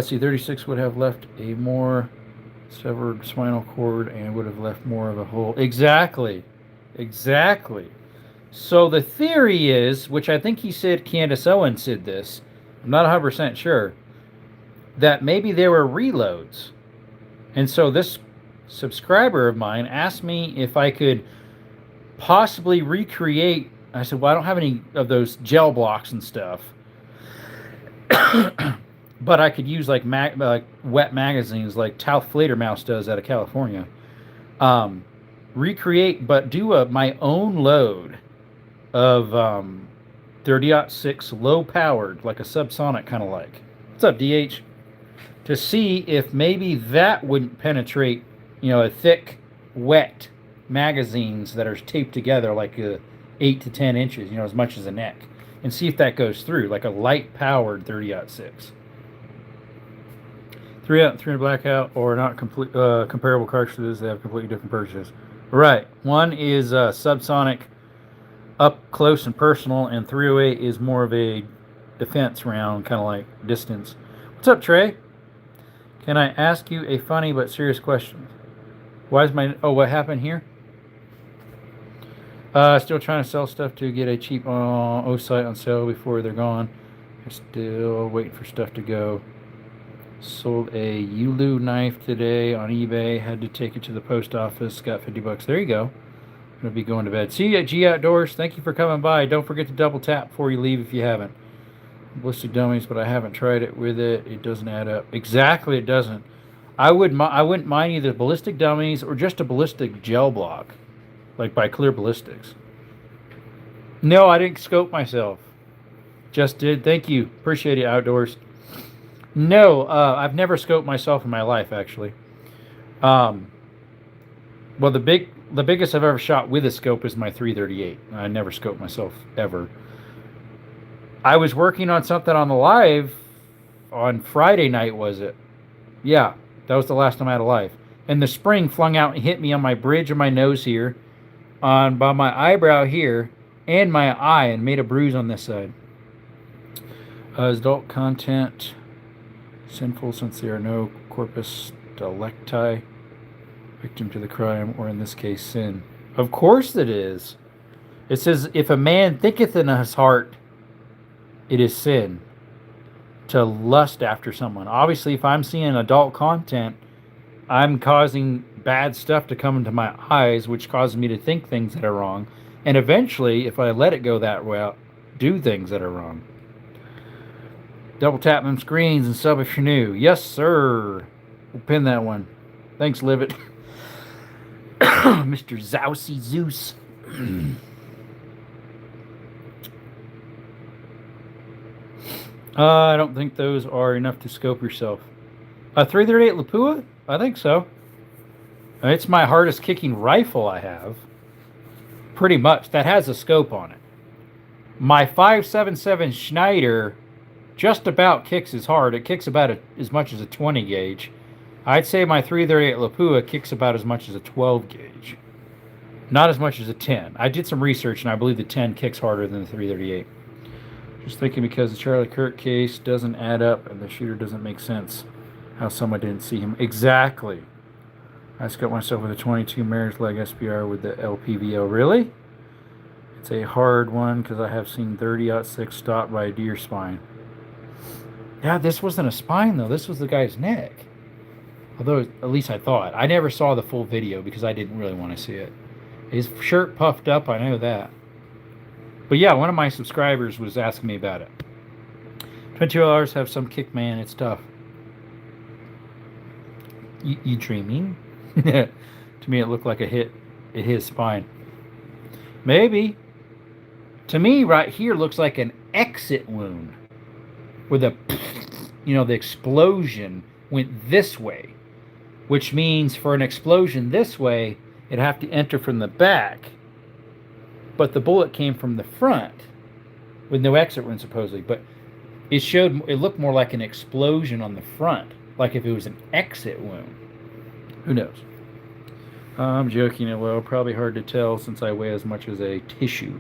See, 36 would have left a more severed spinal cord and would have left more of a hole. Exactly. Exactly. So the theory is, which I think he said Candace Owens said this, I'm not 100% sure, that maybe there were reloads. And so this subscriber of mine asked me if I could possibly recreate. I said, well, I don't have any of those gel blocks and stuff. But I could use like wet magazines like Tal Fledermaus does out of California. Recreate, but do my own load of 30-06 low powered, like a subsonic kind of like. What's up, DH? To see if maybe that wouldn't penetrate, a thick, wet magazines that are taped together like 8 to 10 inches, as much as a neck, and see if that goes through, like a light powered 30-06. 300 blackout or not complete comparable cartridges. They have completely different purchases. Right. One is subsonic, up close and personal, and 308 is more of a defense round, kind of like distance. What's up, Trey? Can I ask you a funny but serious question? Why is what happened here? Still trying to sell stuff to get a cheap O-site on sale before they're gone. I'm still waiting for stuff to go. Sold a Yulu knife today on eBay. Had to take it to the post office. Got $50. There you go. Gonna be going to bed. See you at G Outdoors. Thank you for coming by. Don't forget to double tap before you leave if you haven't. Ballistic dummies, but I haven't tried it with it. It doesn't add up. Exactly, it doesn't. I wouldn't mind either ballistic dummies or just a ballistic gel block, like by Clear Ballistics. No, I didn't scope myself. Just did. Thank you. Appreciate it, Outdoors. No, I've never scoped myself in my life, actually. Well, the biggest I've ever shot with a scope is my 338. I never scoped myself ever. I was working on something on the live on Friday night, was it? Yeah, that was the last time I had a live. And the spring flung out and hit me on my bridge of my nose here, by my eyebrow here, and my eye, and made a bruise on this side. Adult content sinful since there are no corpus delicti, victim to the crime, or in this case, sin. Of course it is. It says, if a man thinketh in his heart, it is sin to lust after someone. Obviously, if I'm seeing adult content, I'm causing bad stuff to come into my eyes, which causes me to think things that are wrong. And eventually, if I let it go that way, I'll do things that are wrong. Double tap them screens and sub if you're new. Yes, sir. We'll pin that one. Thanks, Livet. Mr. Zousy Zeus. I don't think those are enough to scope yourself. 338 Lapua? I think so. It's my hardest kicking rifle I have. Pretty much. That has a scope on it. My 5.77 Schneider just about kicks as hard. It kicks about as much as a 20 gauge. I'd say my 338 Lapua kicks about as much as a 12 gauge. Not as much as a 10. I did some research and I believe the 10 kicks harder than the 338. Just thinking because the Charlie Kirk case doesn't add up and the shooter doesn't make sense. How someone didn't see him. Exactly. I scoped myself with a 22 Mare's Leg SPR with the LPVO. Really? It's a hard one because I have seen 30-06 stopped by a deer spine. Yeah, this wasn't a spine though. This was the guy's neck. Although, at least I thought. I never saw the full video because I didn't really want to see it. His shirt puffed up, I know that. But yeah, one of my subscribers was asking me about it. $22 have some kick, man. It's tough. You dreaming? To me, it looked like a hit at his spine. Maybe. To me, right here looks like an exit wound, where the explosion went this way, which means for an explosion this way, it'd have to enter from the back, but the bullet came from the front with no exit wound supposedly. But it looked more like an explosion on the front, like if it was an exit wound. Who knows? I'm joking. Well, probably hard to tell since I weigh as much as a tissue.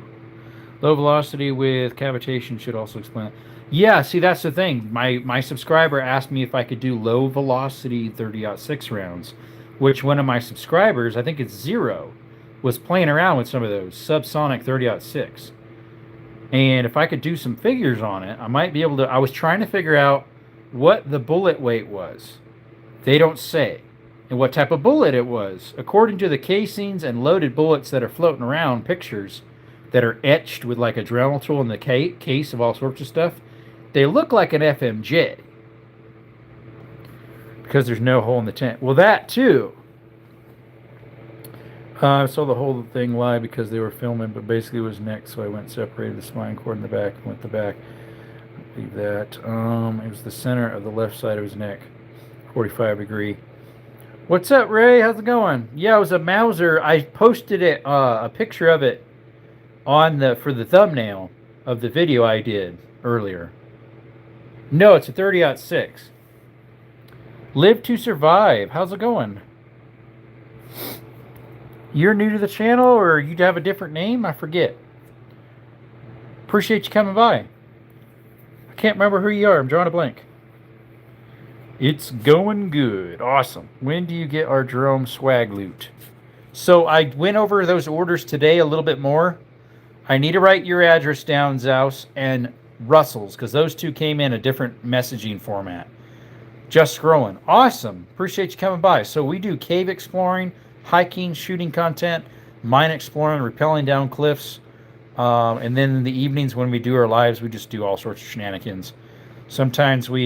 Low velocity with cavitation should also explain it. Yeah, see, that's the thing. My subscriber asked me if I could do low velocity 30-06 rounds, which one of my subscribers, I think it's Zero, was playing around with some of those subsonic 30-06. And if I could do some figures on it, I might be able to. I was trying to figure out what the bullet weight was. They don't say. And what type of bullet it was. According to the casings and loaded bullets that are floating around, pictures that are etched with like a Dremel tool in the case of all sorts of stuff, they look like an FMJ. Because there's no hole in the tent. Well, that too. I saw the whole thing live because they were filming, but basically it was neck, so I went separated the spine cord in the back and went the back. Leave that. It was the center of the left side of his neck, 45 degree. What's up, Ray? How's it going? Yeah, it was a Mauser. I posted it, a picture of it for the thumbnail of the video I did earlier. No, it's a 30-06. Live to Survive. How's it going? You're new to the channel, or you have a different name? I forget. Appreciate you coming by. I can't remember who you are. I'm drawing a blank. It's going good. Awesome. When do you get our Jerome swag loot? So I went over those orders today a little bit more. I need to write your address down, Zaus, and Russell's, because those two came in a different messaging format. Just scrolling. Awesome. Appreciate you coming by. So we do cave exploring, hiking, shooting content, mine exploring, rappelling down cliffs. And then in the evenings when we do our lives, we just do all sorts of shenanigans. Sometimes we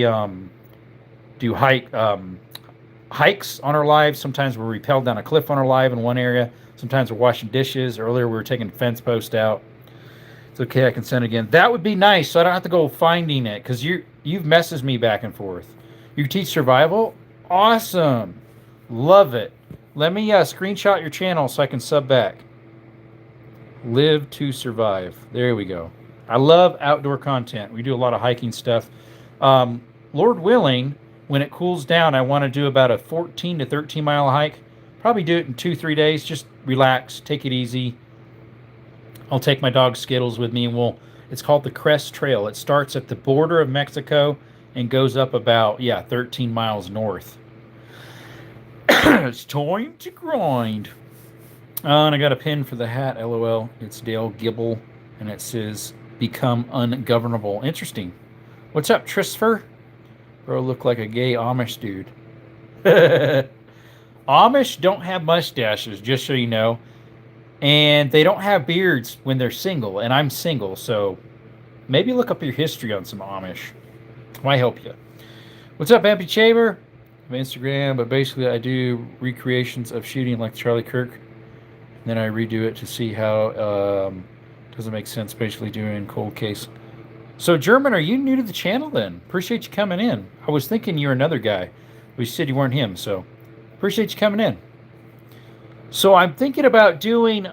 do hikes on our lives. Sometimes we're rappelled down a cliff on our live in one area. Sometimes we're washing dishes. Earlier we were taking fence post out. It's okay, I can send again. That would be nice, so I don't have to go finding it, because you've messaged me back and forth. You teach survival? Awesome. Love it. Let me screenshot your channel so I can sub back. Live to Survive. There we go. I love outdoor content. We do a lot of hiking stuff. Lord willing, when it cools down, I want to do about a 14 to 13 mile hike. Probably do it in 2-3 days. Just relax, take it easy. I'll take my dog Skittles with me, and it's called the Crest Trail. It starts at the border of Mexico and goes up about 13 miles north. It's time to grind. And I got a pin for the hat, LOL. It's Dale Gibble, and it says, become ungovernable. Interesting. What's up, Trisfer? Bro, look like a gay Amish dude. Amish don't have mustaches, just so you know. And they don't have beards when they're single, and I'm single, so maybe look up your history on some Amish. Might help you. What's up, Empty Chamber? I have Instagram, but basically I do recreations of shooting like Charlie Kirk. And then I redo it to see how doesn't make sense, basically doing cold case. So, German, are you new to the channel then? Appreciate you coming in. I was thinking you're another guy. But you said you weren't him, so appreciate you coming in. So I'm thinking about doing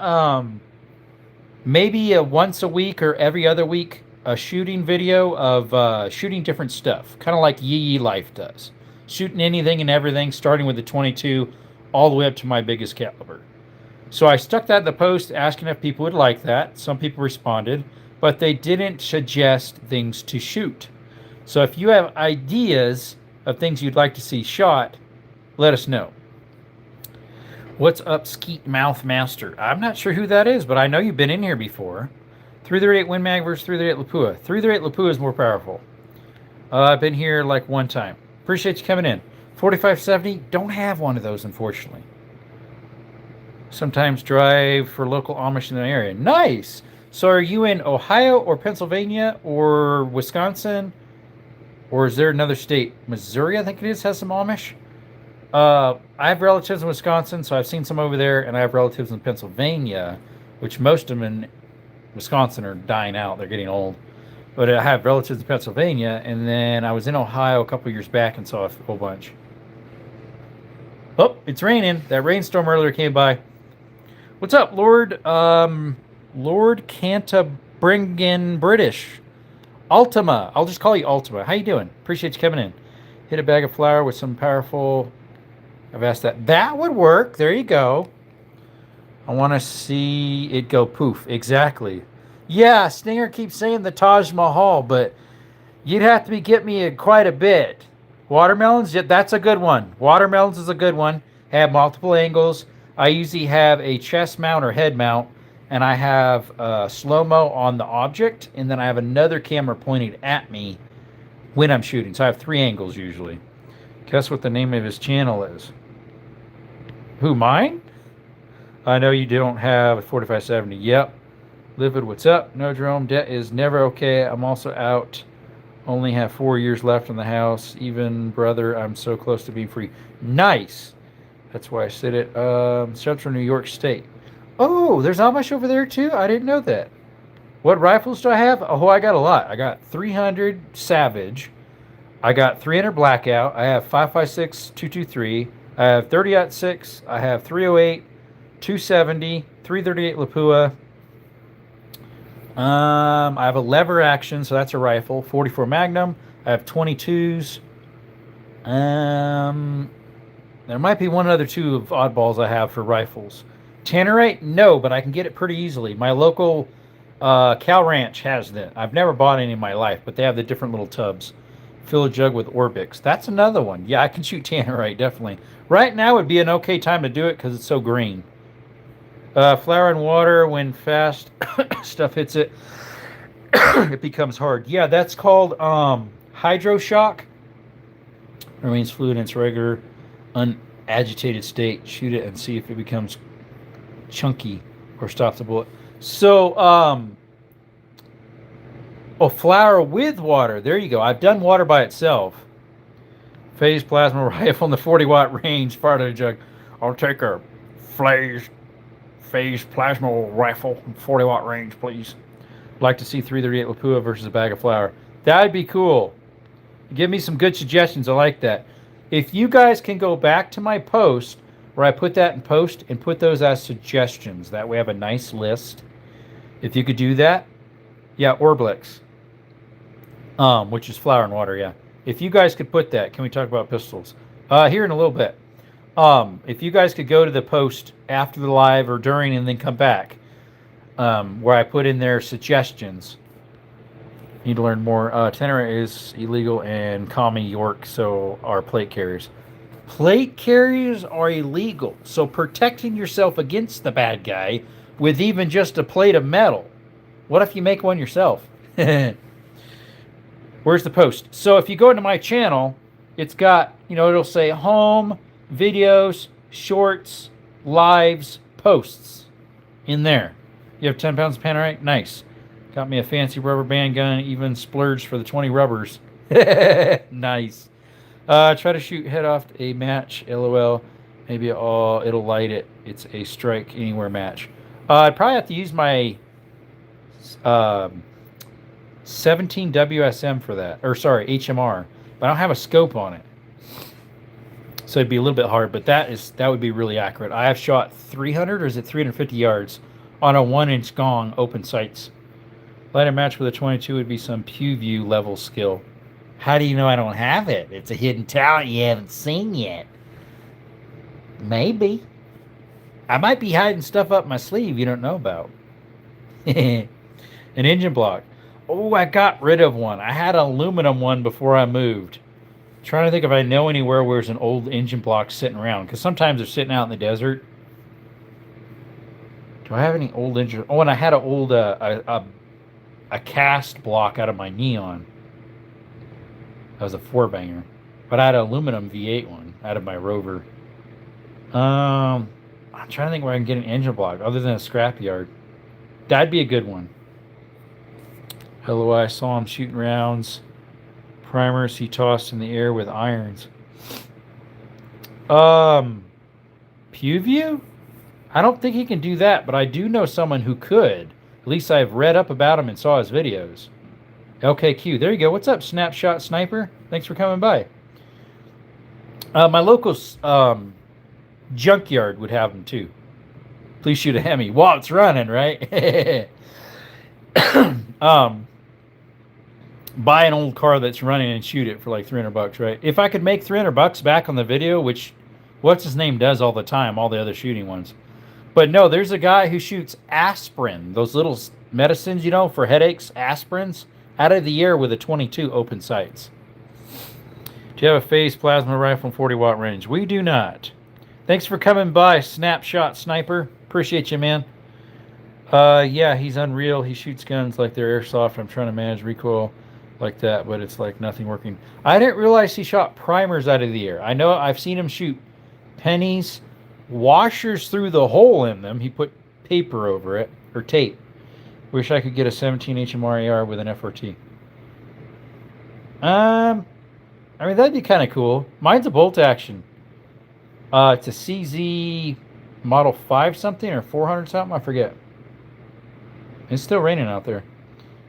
maybe once a week or every other week a shooting video of shooting different stuff, kind of like Yee Life does. Shooting anything and everything, starting with the 22 all the way up to my biggest caliber. So I stuck that in the post asking if people would like that. Some people responded, but they didn't suggest things to shoot. So if you have ideas of things you'd like to see shot, let us know. What's up, Skeet Mouth Master? I'm not sure who that is, but I know you've been in here before. 338 Win Mag versus 338 Lapua. 338 Lapua is more powerful. I've been here like one time. Appreciate you coming in. 4570, don't have one of those, unfortunately. Sometimes drive for local Amish in the area. Nice! So are you in Ohio or Pennsylvania or Wisconsin? Or is there another state? Missouri, I think it is, has some Amish. I have relatives in Wisconsin, so I've seen some over there, and I have relatives in Pennsylvania, which most of them in Wisconsin are dying out. They're getting old. But I have relatives in Pennsylvania, and then I was in Ohio a couple years back and saw a whole bunch. Oh, it's raining. That rainstorm earlier came by. What's up, Lord? Lord Cantabringen British. Ultima. I'll just call you Ultima. How you doing? Appreciate you coming in. Hit a bag of flour with some powerful... I've asked that. That would work. There you go. I want to see it go poof. Exactly. Yeah, Stinger keeps saying the Taj Mahal, but you'd have to be get me quite a bit. Watermelons, yeah, that's a good one. Watermelons is a good one. Have multiple angles. I usually have a chest mount or head mount, and I have slow-mo on the object, and then I have another camera pointed at me when I'm shooting. So I have 3 angles usually. Guess what the name of his channel is? Who, mine? I know you don't have a 4570. Yep. Livid, what's up? No, Jerome, debt is never okay. I'm also out. Only have 4 years left in the house. Even, brother, I'm so close to being free. Nice. That's why I said it. Central New York State. Oh, there's Amish over there, too? I didn't know that. What rifles do I have? Oh, I got a lot. I got 300 Savage. I got 300 Blackout. I have 5.56 223. I have 30-06. I have 308, 270, 338 Lapua. I have a lever action, so that's a rifle. 44 Magnum. I have 22s. There might be one other 2 of oddballs I have for rifles. Tannerite? No, but I can get it pretty easily. My local Cal Ranch has that. I've never bought any in my life, but they have the different little tubs. Fill a jug with Orbix. That's another one. Yeah, I can shoot Tannerite, definitely. Right now would be an okay time to do it because it's so green. Flour and water, when fast stuff hits it, it becomes hard. Yeah, that's called hydroshock. Remains fluid in its regular, unagitated state. Shoot it and see if it becomes chunky or stops the bullet. So, flour with water. There you go. I've done water by itself. Phase plasma rifle in the 40-watt range. Fire to the jug. I'll take a phase plasma rifle in 40-watt range, please. Like to see 338 Lapua versus a bag of flour. That'd be cool. Give me some good suggestions. I like that. If you guys can go back to my post where I put that in post and put those as suggestions, that way I have a nice list. If you could do that, yeah, Orblex, which is flour and water, yeah. If you guys could put that, can we talk about pistols? Here in a little bit. If you guys could go to the post after the live or during and then come back, where I put in their suggestions. Need to learn more. Tenor is illegal in Commie York, so are plate carriers. Plate carriers are illegal, so protecting yourself against the bad guy with even just a plate of metal. What if you make one yourself? Where's the post? So if you go into my channel, it's got, it'll say home, videos, shorts, lives, posts in there. You have 10 pounds of Panorite? Nice. Got me a fancy rubber band gun, even splurged for the 20 rubbers. Nice. Try to shoot head off a match, LOL. Maybe it'll light it. It's a strike anywhere match. I'd probably have to use my 17 WSM for that. Or sorry, HMR. But I don't have a scope on it. So it'd be a little bit hard, but that would be really accurate. I have shot 300 or is it 350 yards on a 1-inch gong open sights. Light a match with a 22 would be some pew view level skill. How do you know I don't have it? It's a hidden talent you haven't seen yet. Maybe. I might be hiding stuff up my sleeve you don't know about. An engine block. Oh, I got rid of one. I had an aluminum one before I moved. Trying to think if I know anywhere where there's an old engine block sitting around. Because sometimes they're sitting out in the desert. Do I have any old engine? Oh, and I had an old a cast block out of my Neon. That was a 4-banger. But I had an aluminum V8 one out of my Rover. I'm trying to think where I can get an engine block other than a scrapyard. That'd be a good one. Hello, I saw him shooting rounds. Primers he tossed in the air with irons. Pew View? I don't think he can do that, but I do know someone who could. At least I've read up about him and saw his videos. LKQ. There you go. What's up, Snapshot Sniper? Thanks for coming by. My local junkyard would have them too. Please shoot a Hemi while it's running, right? Buy an old car that's running and shoot it for like $300, right? If I could make $300 back on the video, which what's his name does all the time, all the other shooting ones. But no, there's a guy who shoots aspirin, those little medicines, you know, for headaches, aspirins, out of the air with a 22 open sights. Do you have a phase plasma rifle and 40-watt range? We do not. Thanks for coming by, Snapshot Sniper. Appreciate you, man. Yeah, he's unreal. He shoots guns like they're airsoft. I'm trying to manage recoil like that, but it's like nothing working. I didn't realize he shot primers out of the air. I know I've seen him shoot pennies, washers through the hole in them. He put paper over it, or tape. Wish I could get a 17 HMR AR with an FRT. I mean, that'd be kind of cool. Mine's a bolt action. It's a CZ Model 5 something or 400 something. I forget. It's still raining out there.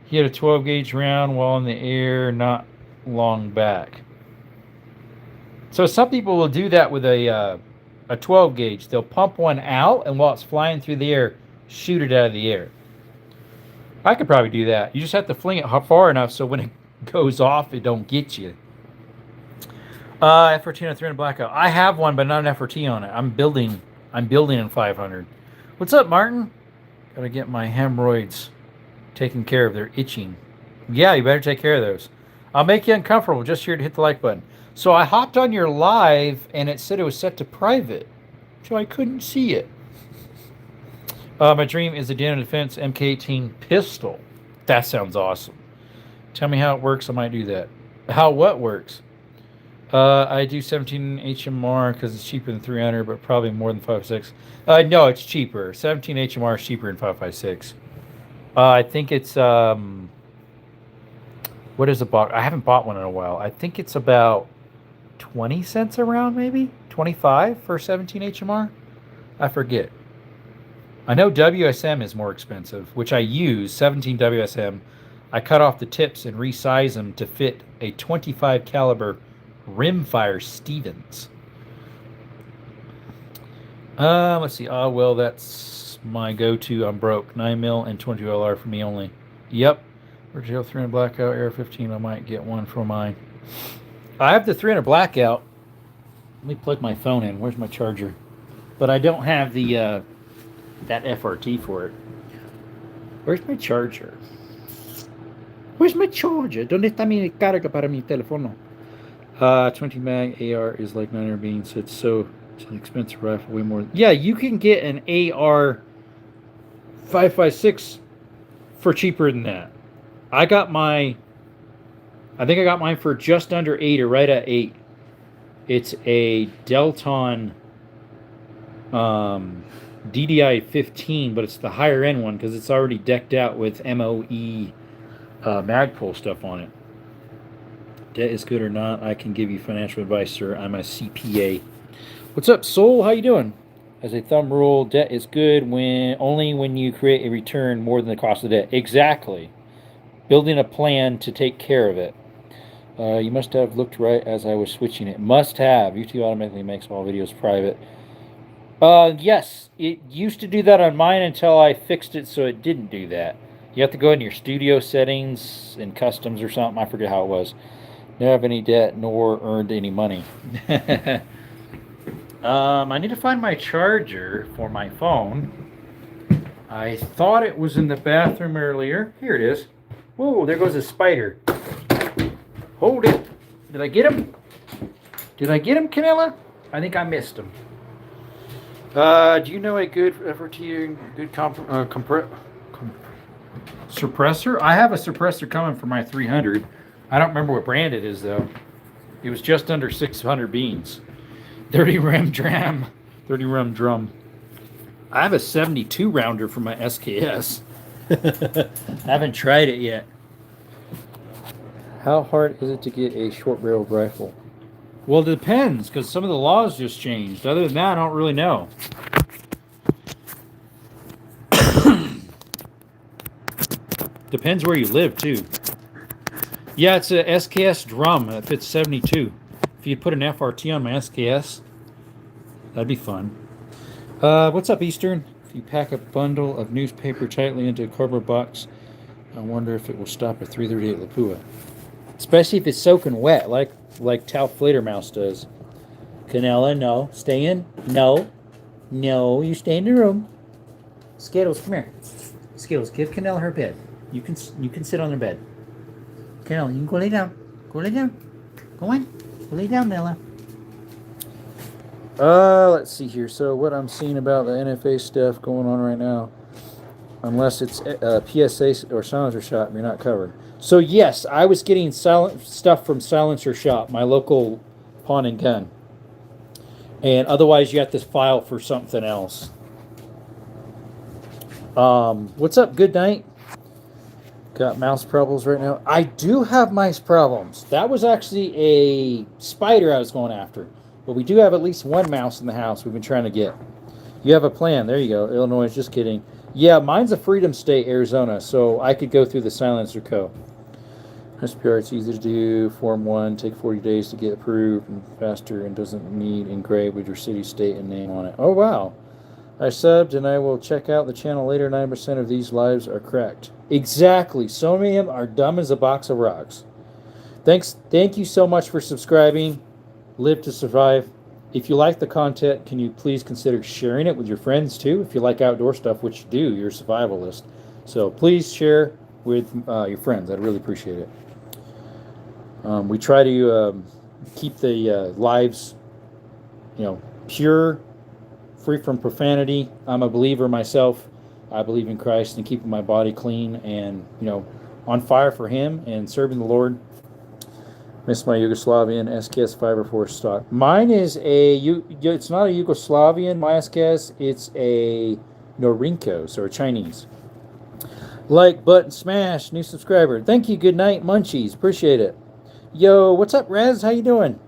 He had a 12 gauge round while in the air, not long back. So some people will do that with a 12 gauge. They'll pump one out, and while it's flying through the air, shoot it out of the air. I could probably do that. You just have to fling it far enough so when it goes off, it don't get you. FRT on a 300 blackout. I have one, but not an FRT on it. I'm building in 500. What's up, Martin? Gotta get my hemorrhoids taken care of. They're itching. Yeah, you better take care of those. I'll make you uncomfortable just here to hit the like button. So I hopped on your live, and it said it was set to private, so I couldn't see it. My dream is a Dano Defense MK18 pistol. That sounds awesome. Tell me how it works. I might do that. How what works? I do 17 HMR because it's cheaper than 300, but probably more than 5.56. No, it's cheaper. 17 HMR is cheaper than 5.56. I think it's what is a box? I haven't bought one in a while. I think it's about 20 cents around, maybe 25 for 17 HMR. I forget. I know WSM is more expensive, which I use 17 WSM. I cut off the tips and resize them to fit a 25 caliber rimfire Stevens. Let's see. Well, that's my go-to. I'm broke. 9mm and 22 LR for me only. Yep. Original 300 blackout Air 15. I might get one for mine. I have the 300 blackout. Let me plug my phone in. Where's my charger? But I don't have the that FRT for it. Where's my charger? Where's my charger? ¿Dónde está mi carga para mi teléfono? 20 mag AR is like 900 beans. It's an expensive rifle, way more. Yeah, you can get an AR 5.56 for cheaper than that. I think I got mine for just under 8 or right at 8. It's a Delton DDI 15, but it's the higher end one because it's already decked out with MOE Magpul stuff on it. Debt is good or not, I can give you financial advice, sir. I'm a CPA. What's up, Soul? How you doing? As a thumb rule, debt is good only when you create a return more than the cost of the debt. Exactly. Building a plan to take care of it. You must have looked right as I was switching it. Must have. YouTube automatically makes all videos private. Yes, it used to do that on mine until I fixed it so it didn't do that. You have to go into your studio settings and customs or something. I forget how it was. Never have any debt nor earned any money. I need to find my charger for my phone. I thought it was in the bathroom earlier. Here it is. Whoa, there goes a spider. Hold it. Did I get him? Did I get him, Canella? I think I missed him. Do you know a good FRT, good suppressor? I have a suppressor coming for my 300. I don't remember what brand it is, though. It was just under 600 beans. 30 rim drum. I have a 72 rounder for my SKS. I haven't tried it yet. How hard is it to get a short barreled rifle? Well, it depends, because some of the laws just changed. Other than that, I don't really know. Depends where you live, too. Yeah, it's a SKS drum that fits 72. If you put an FRT on my SKS, that'd be fun. What's up, Eastern? If you pack a bundle of newspaper tightly into a cardboard box, I wonder if it will stop at 338 Lapua. Especially if it's soaking wet, like Tau Fledermaus does. Canella, no. Stay in. No. No, you stay in the room. Skittles, come here. Skittles, give Canella her bed. You can sit on her bed. Canella, you can go lay down. Go lay down. Go on. Go lay down, Nella. Let's see here. So what I'm seeing about the NFA stuff going on right now, unless it's PSA or Silencer Shop, you're not covered. So yes, I was getting stuff from Silencer Shop, my local pawn and gun. And otherwise you have to file for something else. What's up? Good night. Got mouse problems right now. I do have mice problems. That was actually a spider I was going after. But we do have at least one mouse in the house we've been trying to get. You have a plan. There you go. Illinois, just kidding. Yeah, mine's a Freedom State, Arizona, so I could go through the Silencer Co. SPR, it's easy to do. Form 1, take 40 days to get approved and faster and doesn't need engraved with your city, state, and name on it. Oh, wow. I subbed and I will check out the channel later. 9% of these lives are correct. Exactly. So many of them are dumb as a box of rocks. Thank you so much for subscribing. Live to survive. If you like the content, can you please consider sharing it with your friends too? If you like outdoor stuff, which you do, you're a survivalist. So please share with your friends. I'd really appreciate it. We try to keep the lives, pure, free from profanity. I'm a believer myself. I believe in Christ and keeping my body clean and, on fire for Him and serving the Lord. Miss my Yugoslavian SKS Fiber Force stock. Mine is it's not a Yugoslavian, my SKS. It's a Norinco, so a Chinese. Like, button, smash, new subscriber. Thank you, good night, munchies. Appreciate it. Yo, what's up, Rez? How you doing?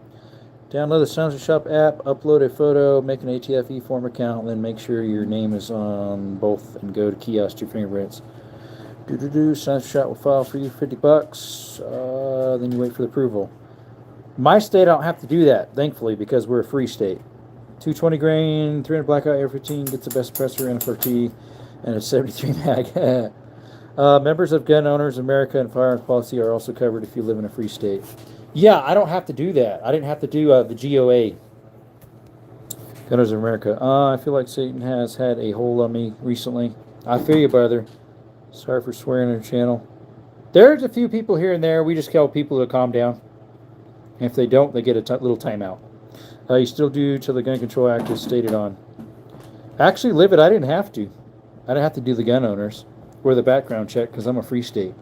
Download the Silencer Shop app, upload a photo, make an ATF form account, then make sure your name is on both and go to kiosk your fingerprints. Silencer Shop will file for you $50. Then you wait for the approval. My state, I don't have to do that, thankfully, because we're a free state. 220 grain, 300 blackout, air 15 gets the best suppressor and a 4T, and a 73 mag. Members of Gun Owners America and Firearms Policy are also covered if you live in a free state. Yeah, I don't have to do that. I didn't have to do the GOA. Gun Owners of America. I feel like Satan has had a hold on me recently. I feel you, brother. Sorry for swearing on your channel. There's a few people here and there. We just tell people to calm down. And if they don't, they get a little timeout. You still do till the Gun Control Act is stated on. Actually, Live It, I didn't have to. I didn't have to do the gun owners or the background check because I'm a free state.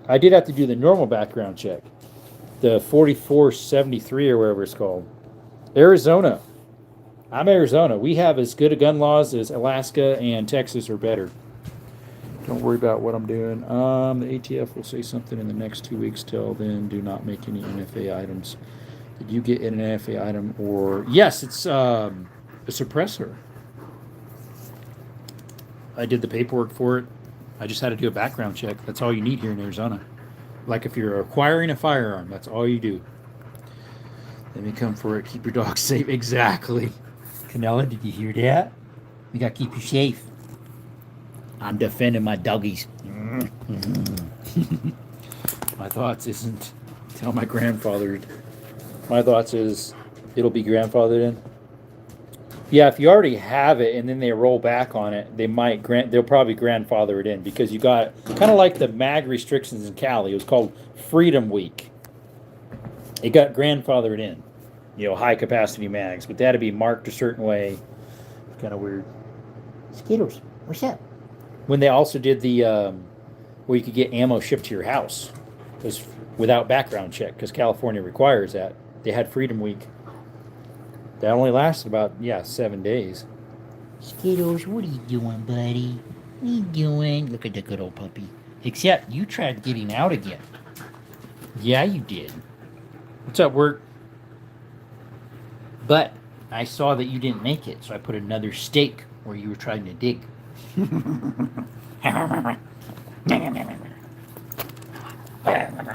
I did have to do the normal background check. The 4473 or whatever it's called. Arizona. I'm Arizona. We have as good a gun laws as Alaska and Texas or better. Don't worry about what I'm doing. The ATF will say something in the next 2 weeks. Till then, do not make any NFA items. Did you get an NFA item or... Yes, it's a suppressor. I did the paperwork for it. I just had to do a background check. That's all you need here in Arizona. Like if you're acquiring a firearm, that's all you do. Let me come for it. Keep your dog safe. Exactly. Canella, did you hear that? We got to keep you safe. I'm defending my doggies. My thoughts isn't tell my grandfather. My thoughts is it'll be grandfathered in. Yeah, if you already have it and then they roll back on it, they'll probably grandfather it in because you got kind of like the mag restrictions in Cali. It was called Freedom Week. It got grandfathered in, high capacity mags, but they had to be marked a certain way. Kind of weird. Skittles, what's up? When they also did the where you could get ammo shipped to your house, was without background check because California requires that. They had Freedom Week. That only lasted about, 7 days. Skittles, what are you doing, buddy? What are you doing? Look at the good old puppy. Except you tried getting out again. Yeah, you did. What's up, work? But I saw that you didn't make it, so I put another steak where you were trying to dig.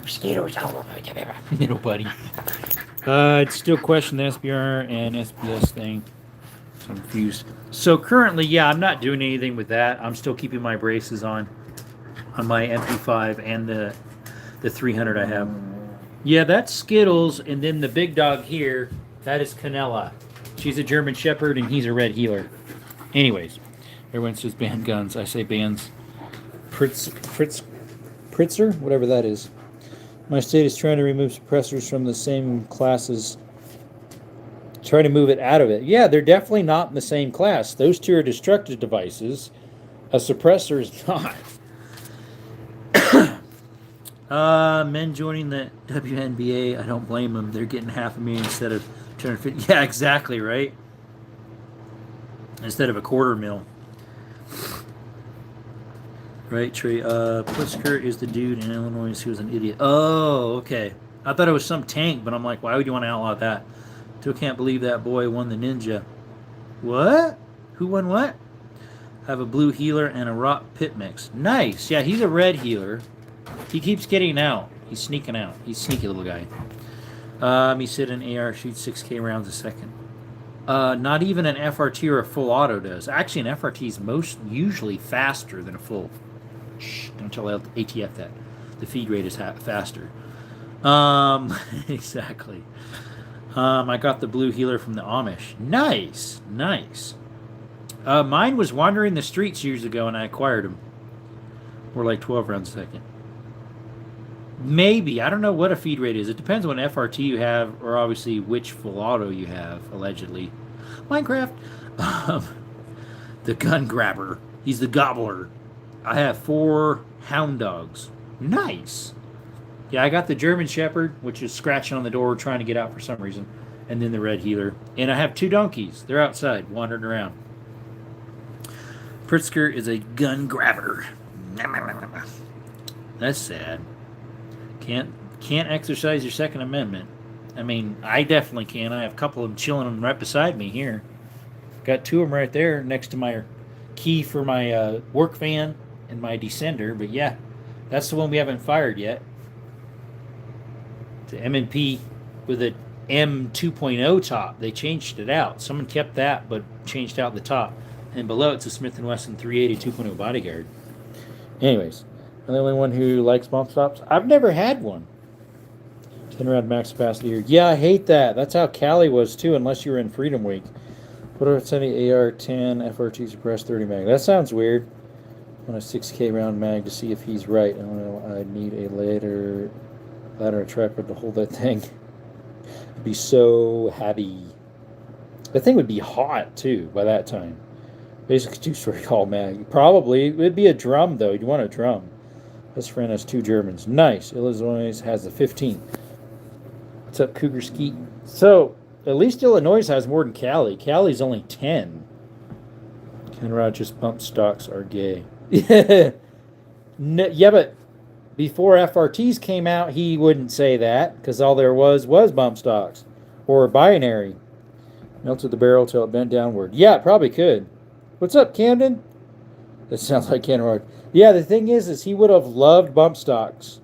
Mosquitoes all over little buddy. I'd still question the SBR and SBS thing. I'm confused. So currently, yeah, I'm not doing anything with that. I'm still keeping my braces on my MP5 and the 300 I have. Yeah, that's Skittles, and then the big dog here, that is Canella. She's a German Shepherd, and he's a Red Heeler. Anyways, everyone says ban guns. I say bans. Pritzker, whatever that is. My state is trying to remove suppressors from the same classes. Trying to move it out of it. Yeah, they're definitely not in the same class. Those two are destructive devices. A suppressor is not. Men joining the WNBA, I don't blame them. They're getting $500,000 instead of 250. Yeah, exactly, right? Instead of $250,000. Right, Trey. Pritzker is the dude in Illinois who was an idiot. Oh, okay. I thought it was some tank, but I'm like, why would you want to outlaw that? Still can't believe that boy won the ninja. What? Who won what? I have a blue healer and a rock pit mix. Nice. Yeah, he's a red healer. He keeps getting out. He's sneaking out. He's a sneaky little guy. He said an AR shoots 6K rounds a second. Not even an FRT or a full auto does. Actually, an FRT is most usually faster than a full. Shh, don't tell ATF that. The feed rate is faster. Exactly. I got the blue healer from the Amish. Nice, nice. Mine was wandering the streets years ago, and I acquired him. Or like 12 rounds a second. Maybe. I don't know what a feed rate is. It depends on what FRT you have, or obviously which full auto you have, allegedly. Minecraft. The gun grabber. He's the gobbler. I have 4 hound dogs. Nice. Yeah, I got the German Shepherd, which is scratching on the door, trying to get out for some reason. And then the red healer. And I have 2 donkeys. They're outside, wandering around. Pritzker is a gun grabber. That's sad. Can't exercise your Second Amendment. I mean, I definitely can. I have a couple of them chilling right beside me here. Got 2 of them right there next to my key for my work van and my descender. But yeah, that's the one we haven't fired yet. The M&P with a M 2.0 top. They changed it out. Someone kept that but changed out the top. And below it's a Smith & Wesson 380 2.0 bodyguard. Anyways, I'm the only one who likes bump stops. I've never had one. 10 round max capacity here. Yeah, I hate that. That's how Cali was too, unless you were in Freedom Week. What if it's any AR-10 FRT suppressed 30 mag? That sounds weird. On a 6K round mag to see if he's right. I don't know. I need a ladder or tripod to hold that thing. It'd be so heavy. That thing would be hot too by that time. Basically 2-story call mag. Probably. It'd be a drum though. You'd want a drum. This friend has 2 Germans. Nice. Illinois has the 15. What's up, Cougar Skeet? So, at least Illinois has more than Cali. Cali's only 10. Kenrod just bump stocks are gay. Yeah, but before FRTs came out, he wouldn't say that because all there was bump stocks or binary. Melted the barrel till it bent downward. Yeah, it probably could. What's up, Camden? That sounds like Kenrod. Yeah, the thing is he would have loved bump stocks.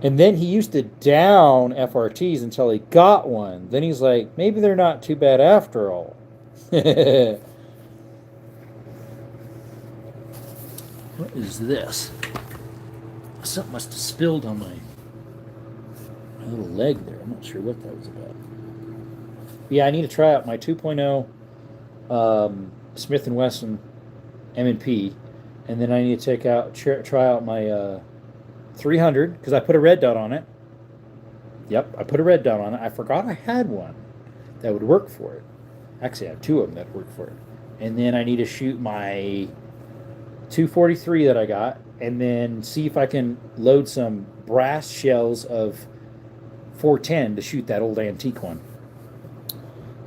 And then he used to down FRTs until he got one. Then he's like, maybe they're not too bad after all. What is this? Something must have spilled on my little leg there. I'm not sure what that was about. Yeah, I need to try out my 2.0 Smith & Wesson M&P. And then I need to try out my 300 because I put a red dot on it. Yep, I put a red dot on it. I forgot I had one that would work for it. Actually, I have 2 of them that work for it. And then I need to shoot my 243 that I got and then see if I can load some brass shells of 410 to shoot that old antique one.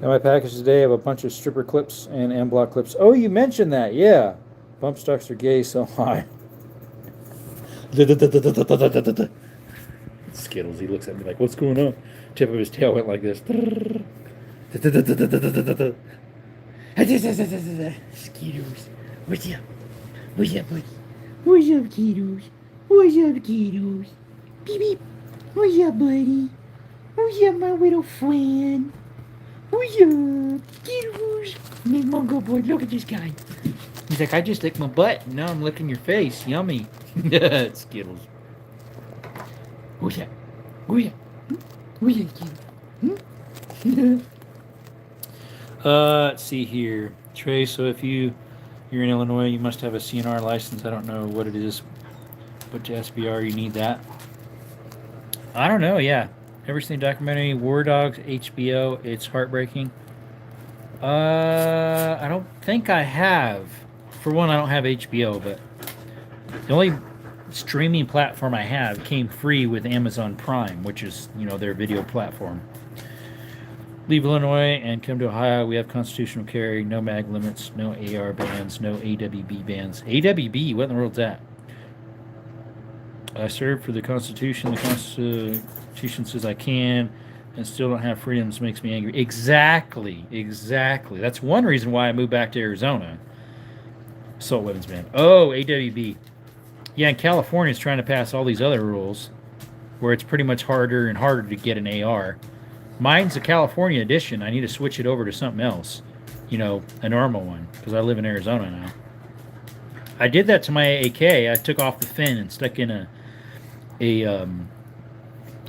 Got my package today. I have a bunch of stripper clips and M-block clips. Oh, you mentioned that. Yeah. Bump stocks are gay, so high. Skittles. He looks at me like, what's going on? Tip of his tail went like this. Skittles. What's up? What's up, buddy? What's up, kiddos? What's up, kiddos? Beep, beep. What's up, buddy? What's up, my little friend? What's up, Skittles? Big Mungo boy, look at this guy. He's like, I just licked my butt, and now I'm licking your face. Yummy. Skittles. Who's that? Who's that? Who's that, Skittles? Let's see here. Trey, so if you're in Illinois, you must have a CNR license. I don't know what it is, but to SBR, you need that. I don't know, yeah. Ever seen the documentary War Dogs, HBO? It's heartbreaking. I don't think I have. For one, I don't have HBO, but the only streaming platform I have came free with Amazon Prime, which is, their video platform. Leave Illinois and come to Ohio. We have constitutional carry, no mag limits, no AR bans, no AWB bans. AWB? What in the world's that? I serve for the Constitution. The Constitution says I can and still don't have freedoms. Makes me angry. Exactly. That's one reason why I moved back to Arizona. Assault weapons ban. Oh, AWB. Yeah, and California is trying to pass all these other rules where it's pretty much harder and harder to get an AR. Mine's a California edition. I need to switch it over to something else. A normal one, because I live in Arizona now. I did that to my AK. I took off the fin and stuck in a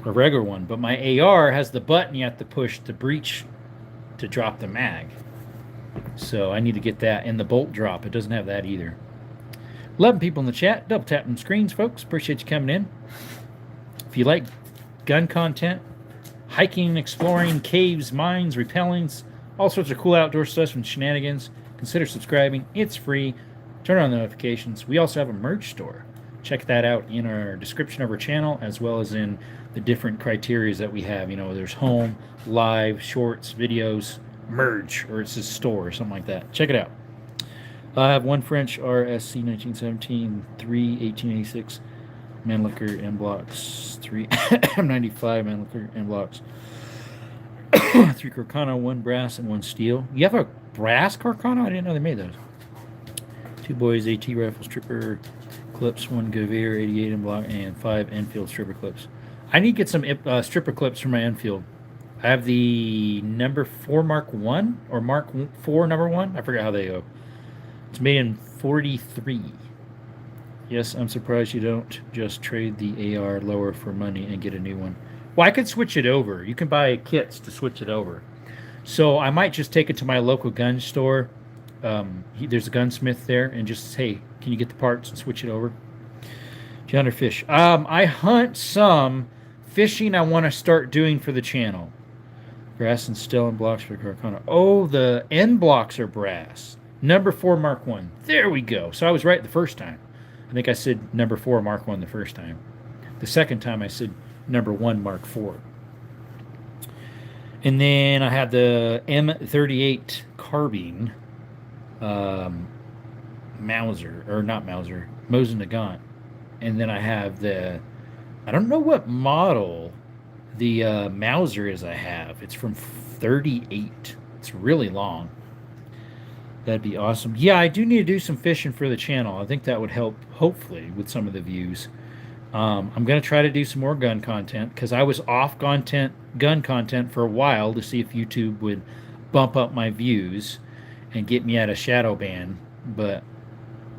regular one. But my AR has the button you have to push to breach to drop the mag. So I need to get that. And the bolt drop, it doesn't have that either. 11 people in the chat. Double tap them screens, folks. Appreciate you coming in. If you like gun content, hiking, exploring, caves, mines, repellings, all sorts of cool outdoor stuff and shenanigans, consider subscribing. It's free. Turn on the notifications. We also have a merch store. Check that out in our description of our channel, as well as in the different criteria that we have. There's home, live, shorts, videos, merge, or it's a store or something like that. Check it out. I have one French RSC 1917, 3 1886. Mannlicher and blocks, 3 95 Mannlicher and blocks, 3 Carcano, 1 brass, and 1 steel. You have a brass Carcano? I didn't know they made those. 2 boys, AT rifle stripper clips, 1 Gavir 88 and block, and 5 Enfield stripper clips. I need to get some stripper clips for my Enfield. I have the number 4 Mark 1 or Mark 4 number 1. I forgot how they go. It's made in 43. Yes, I'm surprised you don't just trade the AR lower for money and get a new one. Well, I could switch it over. You can buy kits to switch it over. So I might just take it to my local gun store. There's a gunsmith there, and just say, can you get the parts and switch it over? Do you hunt or fish? I hunt some. Fishing I want to start doing for the channel. Brass and steel and blocks for Carcano. Oh, the end blocks are brass. Number 4 Mark 1. There we go. So I was right the first time. I think I said number 4 Mark 1 the first time. The second time I said number 1 Mark 4. And then I have the M38 carbine Mauser, or not Mauser, Mosin Nagant. And then I have I don't know what model the Mauser is I have. It's from 38. It's really long. That'd be awesome. Yeah, I do need to do some fishing for the channel. I think that would help, hopefully, with some of the views. I'm going to try to do some more gun content, because I was off gun content for a while to see if YouTube would bump up my views and get me out of shadow ban, but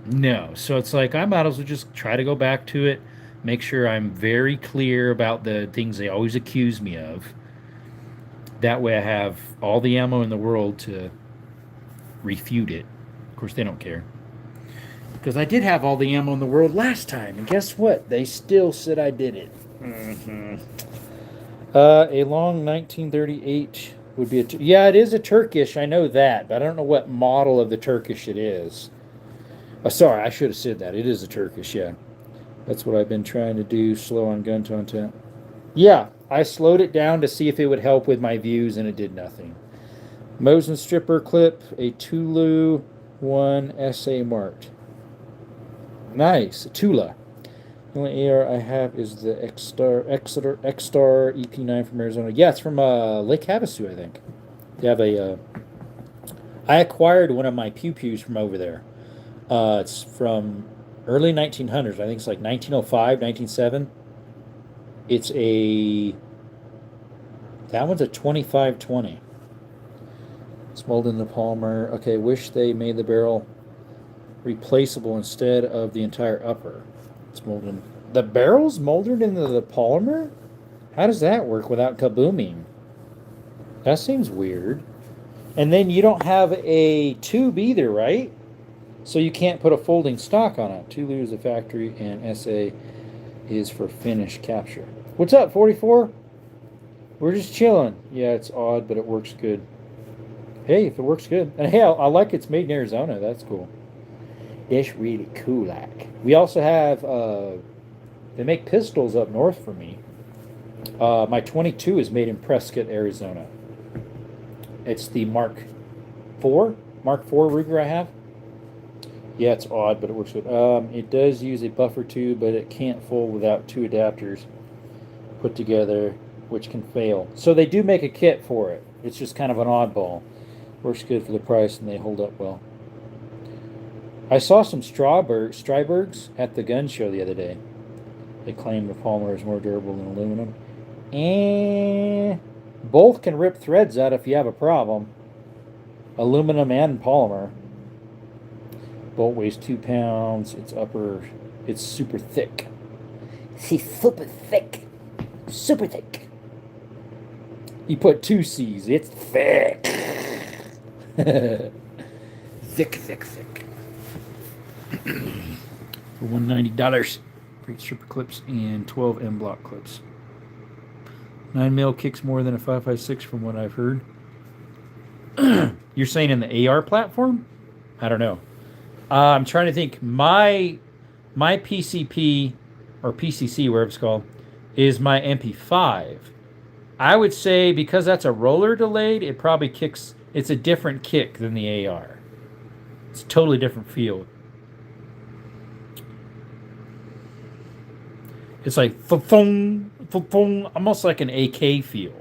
no. So it's like I might as well just try to go back to it, make sure I'm very clear about the things they always accuse me of. That way I have all the ammo in the world to refute it. Of course, they don't care, because I did have all the ammo in the world last time, and guess what? They still said I did it. A long 1938 would be yeah, it is a Turkish. I know that, but I don't know what model of the Turkish it is. Sorry, I should have said that. It is a Turkish, yeah. That's what I've been trying to do. Slow on gun content. Yeah, I slowed it down to see if it would help with my views, and it did nothing. Mosin stripper clip, a Tulu 1 SA marked. Nice, Tula. The only AR I have is the X-Star EP9 from Arizona. Yeah, it's from Lake Havasu, I think. They have a. I acquired one of my pew pews from over there. It's from early 1900s. I think it's like 1905, 1907. It's a. That one's a 2520. It's molded in the polymer. Okay, wish they made the barrel replaceable instead of the entire upper. It's molded in. The barrel's molded into the polymer? How does that work without kabooming? That seems weird. And then you don't have a tube either, right? So you can't put a folding stock on it. 2 liters of factory and SA is for finish capture. What's up, 44? We're just chilling. Yeah, it's odd, but it works good. Hey, if it works good. And hey, I like it's made in Arizona. That's cool. It's really cool, like. We also have, they make pistols up north for me. My 22 is made in Prescott, Arizona. It's the Mark IV Ruger I have. Yeah, it's odd, but it works good. It does use a buffer tube, but it can't fold without 2 adapters put together, which can fail. So they do make a kit for it. It's just kind of an oddball. Works good for the price, and they hold up well. I saw some Strybergs at the gun show the other day. They claim the polymer is more durable than aluminum. And both can rip threads out if you have a problem. Aluminum and polymer. Bolt weighs 2 pounds. It's super thick. She's super thick. Super thick. You put 2 C's. It's thick. Thick, thick, thick. For $190 for 8 stripper clips and 12 M block clips. 9mm kicks more than a 5.56 from what I've heard. You're saying in the AR platform? I don't know. I'm trying to think. My PCP or PCC, whatever it's called, is my MP5. I would say because that's a roller delayed, it probably kicks. It's a different kick than the AR. It's a totally different feel. It's like almost like an AK feel,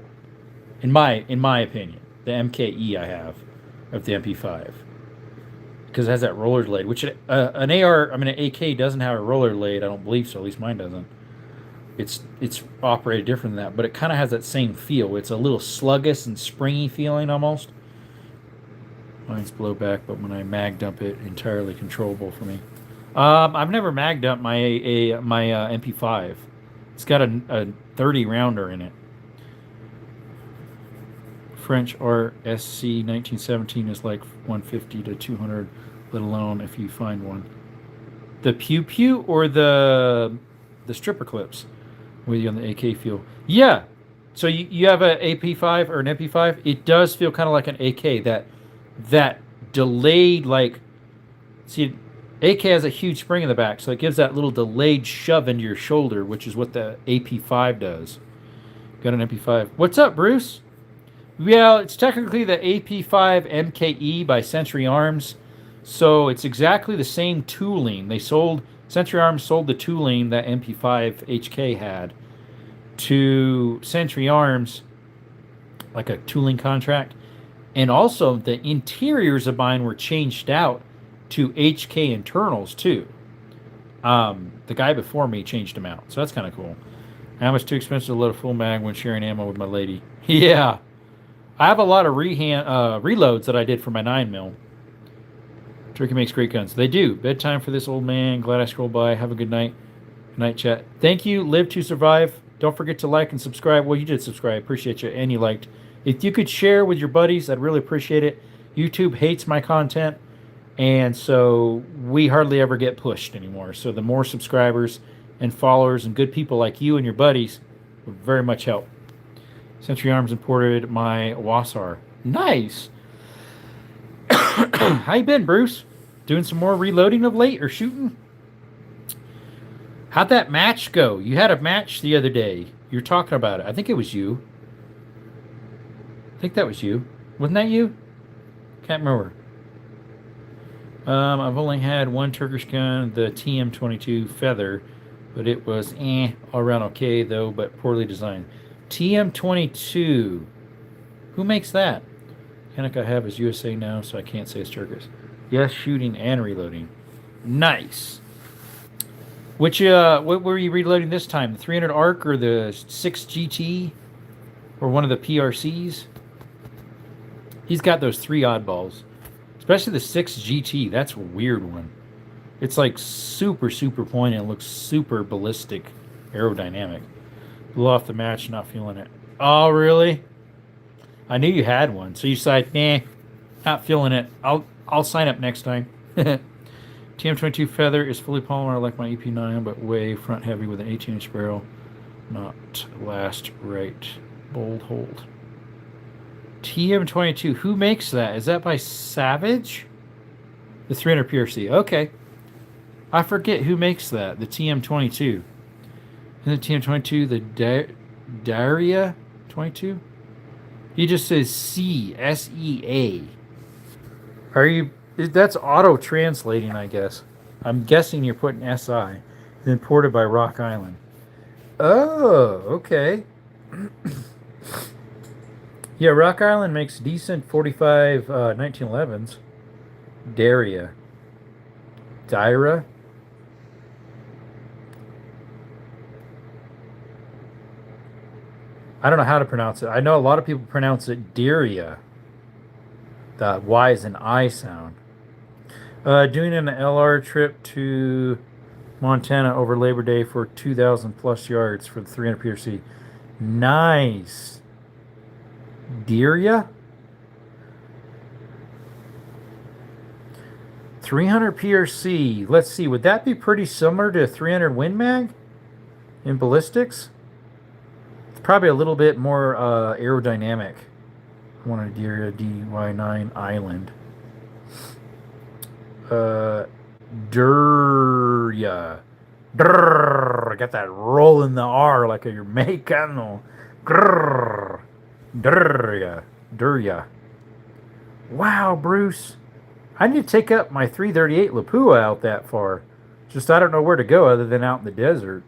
in my opinion. The MKE I have of the MP5 because it has that roller blade, which an AK doesn't have a roller blade. I don't believe so. At least mine doesn't. It's operated different than that, but it kind of has that same feel. It's a little sluggish and springy feeling almost. Mine's blowback, but when I mag dump it, entirely controllable for me. I've never mag dumped my MP5. It's got a 30 rounder in it. French RSC 1917 is like 150 to 200, let alone if you find one. The pew pew or the stripper clips with you on the AK feel. Yeah. So you have an AP5 or an MP5. It does feel kind of like an AK. That delayed, like, see, AK has a huge spring in the back, so it gives that little delayed shove into your shoulder, which is what the AP5 does. Got an MP5. What's up, Bruce? Yeah, it's technically the AP5 MKE by Century Arms, so it's exactly the same tooling. Century Arms sold the tooling that MP5 HK had to Century Arms, like a tooling contract. And also, the interiors of mine were changed out to HK internals, too. The guy before me changed them out, so that's kind of cool. How much too expensive to load a full mag when sharing ammo with my lady? Yeah. I have a lot of reloads that I did for my 9mm. Turkey makes great guns. They do. Bedtime for this old man. Glad I scrolled by. Have a good night. Good night, chat. Thank you. Live to survive. Don't forget to like and subscribe. Well, you did subscribe. Appreciate you. And you liked. If you could share with your buddies, I'd really appreciate it. YouTube hates my content, and so we hardly ever get pushed anymore. So the more subscribers and followers and good people like you and your buddies would very much help. Century Arms imported my Wasar. Nice. How you been, Bruce? Doing some more reloading of late or shooting? How'd that match go? You had a match the other day. You were talking about it. I think it was you. I think that was you. Wasn't that you? Can't remember. I've only had one Turkish gun, the TM22 Feather, but it was all around okay though, but poorly designed. TM22. Who makes that? Panic I have is USA now, so I can't say it's Turkish. Yes, shooting and reloading. Nice. Which what were you reloading this time? The 300 ARC or the 6 GT? Or one of the PRCs? He's got those 3 oddballs. Especially the 6 GT. That's a weird one. It's like super, super pointy and looks super ballistic, aerodynamic. Blew off the match, not feeling it. Oh, really? I knew you had one. So you decided, nah, not feeling it. I'll sign up next time. TM22 Feather is fully polymer like my EP9, but way front heavy with an 18-inch barrel. Not last right. Bold hold. TM22. Who makes that? Is that by Savage? The 300 PRC. Okay. I forget who makes that. The TM22. And the TM22, the Daria 22? He just says C, S-E-A. Are you... That's auto-translating, I guess. I'm guessing you're putting S-I. Imported by Rock Island. Oh, okay. Yeah, Rock Island makes decent 45 1911s. Daria. Dyra. I don't know how to pronounce it. I know a lot of people pronounce it Daria. The Y is an I sound. Doing an LR trip to Montana over Labor Day for 2,000 plus yards for the 300 PRC. Nice. Daria? 300 PRC. Let's see. Would that be pretty similar to 300 Win Mag in ballistics? It's probably a little bit more aerodynamic. I want a Daria DY9 Island. Durya. Grrr. Got that roll in the R like a Mexicano. Grrr. Durya. Durya. Wow, Bruce. I need to take up my 338 Lapua out that far. Just I don't know where to go other than out in the desert.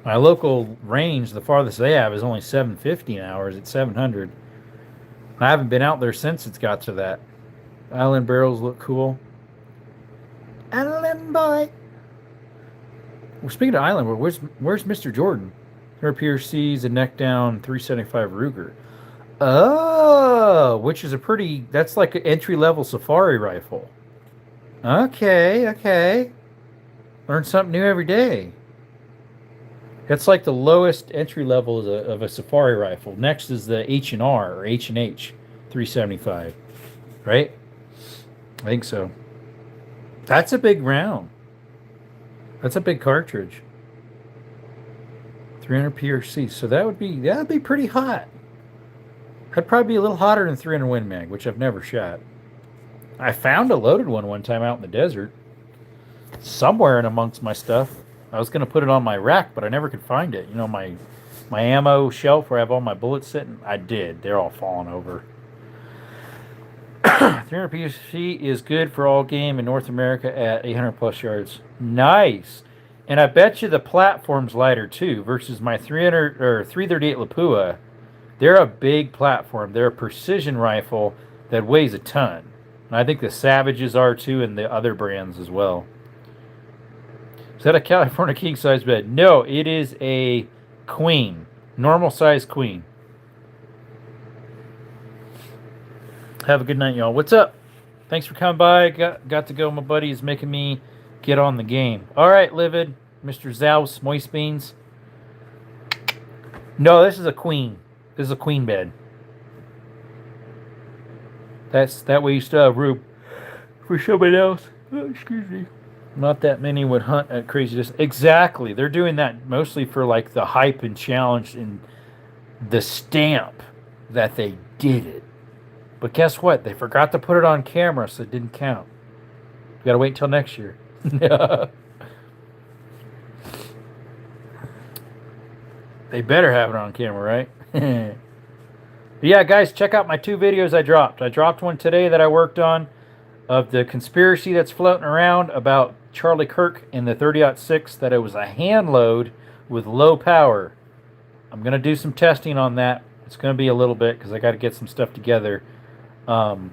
My local range, the farthest they have, is only 750 an hour. It's 700. I haven't been out there since it's got to that. Island barrels look cool. Island boy. Well, speaking of Island, where's Mr. Jordan? Her PRC's a neck down 375 Ruger. Oh, which is that's like an entry level safari rifle. Okay, okay. Learn something new every day. That's like the lowest entry level of a safari rifle. Next is the H&R or H&H 375, right? I think so. That's a big round. That's a big cartridge. 300 PRC. So that'd be pretty hot. That'd probably be a little hotter than 300 Win Mag, which I've never shot. I found a loaded one time out in the desert. Somewhere in amongst my stuff. I was going to put it on my rack, but I never could find it. You know, my ammo shelf where I have all my bullets sitting? I did. They're all falling over. 300 PRC is good for all game in North America at 800 plus yards. Nice. And I bet you the platform's lighter too versus my 338 Lapua. They're a big platform. They're a precision rifle that weighs a ton. And I think the Savages are too, and the other brands as well. Is that a California king size bed? No, it is a queen. Normal size queen. Have a good night, y'all. What's up? Thanks for coming by. Got to go. My buddy is making me get on the game. All right, Livid. Mr. Zaus, Moist Beans. No, this is a queen. This is a queen bed. That way you still have room for somebody else. Oh, excuse me. Not that many would hunt at crazy distance. Exactly. They're doing that mostly for like the hype and challenge and the stamp that they did it. But guess what? They forgot to put it on camera, so it didn't count. You gotta wait till next year. They better have it on camera, right? Yeah, guys, check out my 2 videos I dropped. I dropped one today that I worked on of the conspiracy that's floating around about Charlie Kirk in the 30-06, that it was a hand load with low power. I'm going to do some testing on that. It's going to be a little bit because I got to get some stuff together to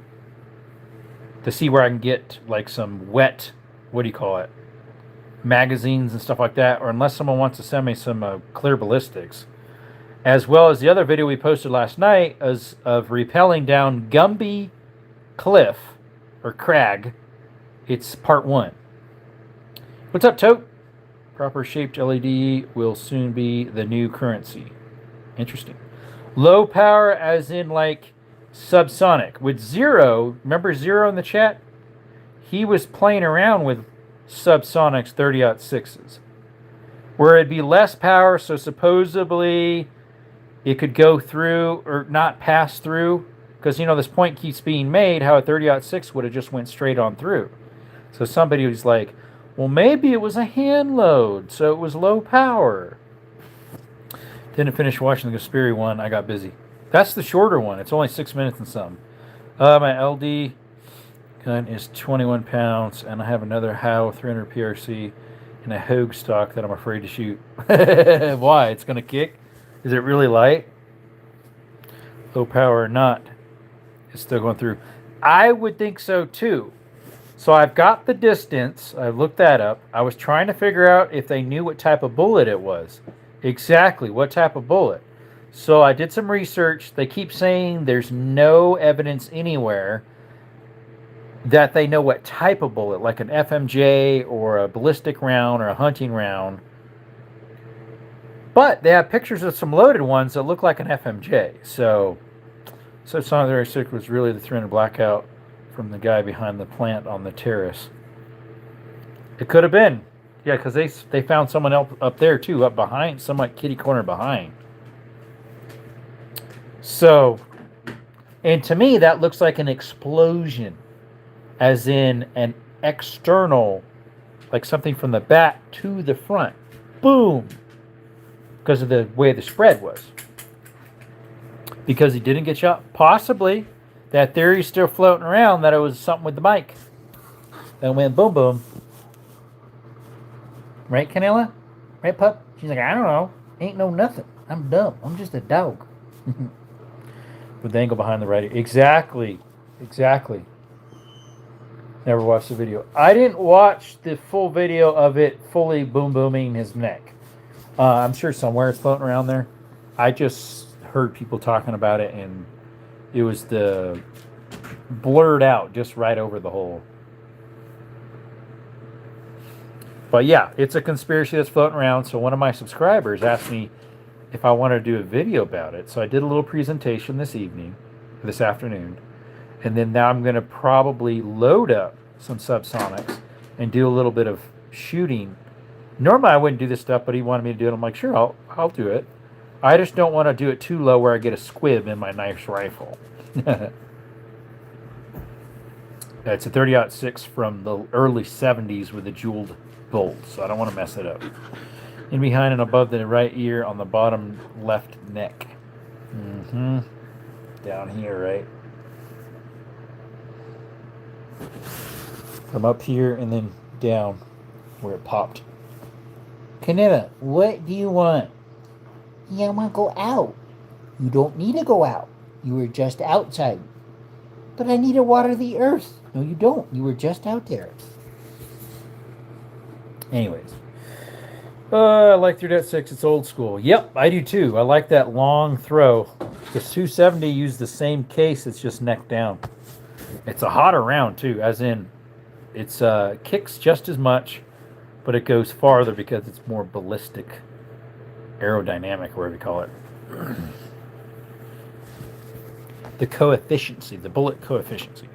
see where I can get like some wet, what do you call it, magazines and stuff like that, or unless someone wants to send me some clear ballistics. As well as the other video we posted last night of rappelling down Gumby Cliff, or Crag. It's part 1. What's up, Tote? Proper shaped LED will soon be the new currency. Interesting. Low power as in like subsonic. With Zero, remember Zero in the chat? He was playing around with subsonics 30-06s. Where it'd be less power, so supposedly it could go through or not pass through. Because, this point keeps being made how a 30-06 would have just went straight on through. So somebody was like, well, maybe it was a hand load, so it was low power. Didn't finish watching the Gasperi one. I got busy. That's the shorter one. It's only 6 minutes and some. My LD gun is 21 pounds, and I have another Howe 300 PRC and a Hogue stock that I'm afraid to shoot. Why? It's going to kick? Is it really light? Low power or not, it's still going through. I would think so too. So I've got the distance. I looked that up. I was trying to figure out if they knew what type of bullet it was. Exactly what type of bullet. So I did some research. They keep saying there's no evidence anywhere that they know what type of bullet, like an FMJ or a ballistic round or a hunting round. But they have pictures of some loaded ones that look like an FMJ. So Sonic the 36 was really the 300 blackout from the guy behind the plant on the terrace. It could have been. Yeah, because they found someone else up there too, up behind, somewhat kitty corner behind. So, and to me that looks like an explosion. As in an external, like something from the back to the front. Boom! Because of the way the spread was. Because he didn't get shot. Possibly. That theory's still floating around that it was something with the mic. That went boom boom. Right, Canela? Right, pup? She's like, I don't know. Ain't no nothing. I'm dumb. I'm just a dog. With the angle behind the right. Exactly. Never watched the video. I didn't watch the full video of it fully boom booming his neck. I'm sure somewhere it's floating around there. I just heard people talking about it, and it was the blurred out just right over the hole. But yeah, it's a conspiracy that's floating around. So one of my subscribers asked me if I wanted to do a video about it. So I did a little presentation this afternoon. And then now I'm going to probably load up some subsonics and do a little bit of shooting. Normally I wouldn't do this stuff, but he wanted me to do it. I'm like, sure, I'll do it. I just don't want to do it too low where I get a squib in my knife's rifle. It's a 30-06 from the early 70s with a jeweled bolt, so I don't want to mess it up. In behind and above the right ear on the bottom left neck. Down here, right? From up here and then down where it popped. Canetta, what do you want? Yeah, I want to go out. You don't need to go out. You were just outside. But I need to water the earth. No, you don't. You were just out there. Anyways. I like 3.6. It's old school. Yep, I do too. I like that long throw. The 270 used the same case. It's just neck down. It's a hotter round too, as in it's kicks just as much, but it goes farther because it's more ballistic, aerodynamic, whatever you call it. The coefficiency, the bullet coefficiency.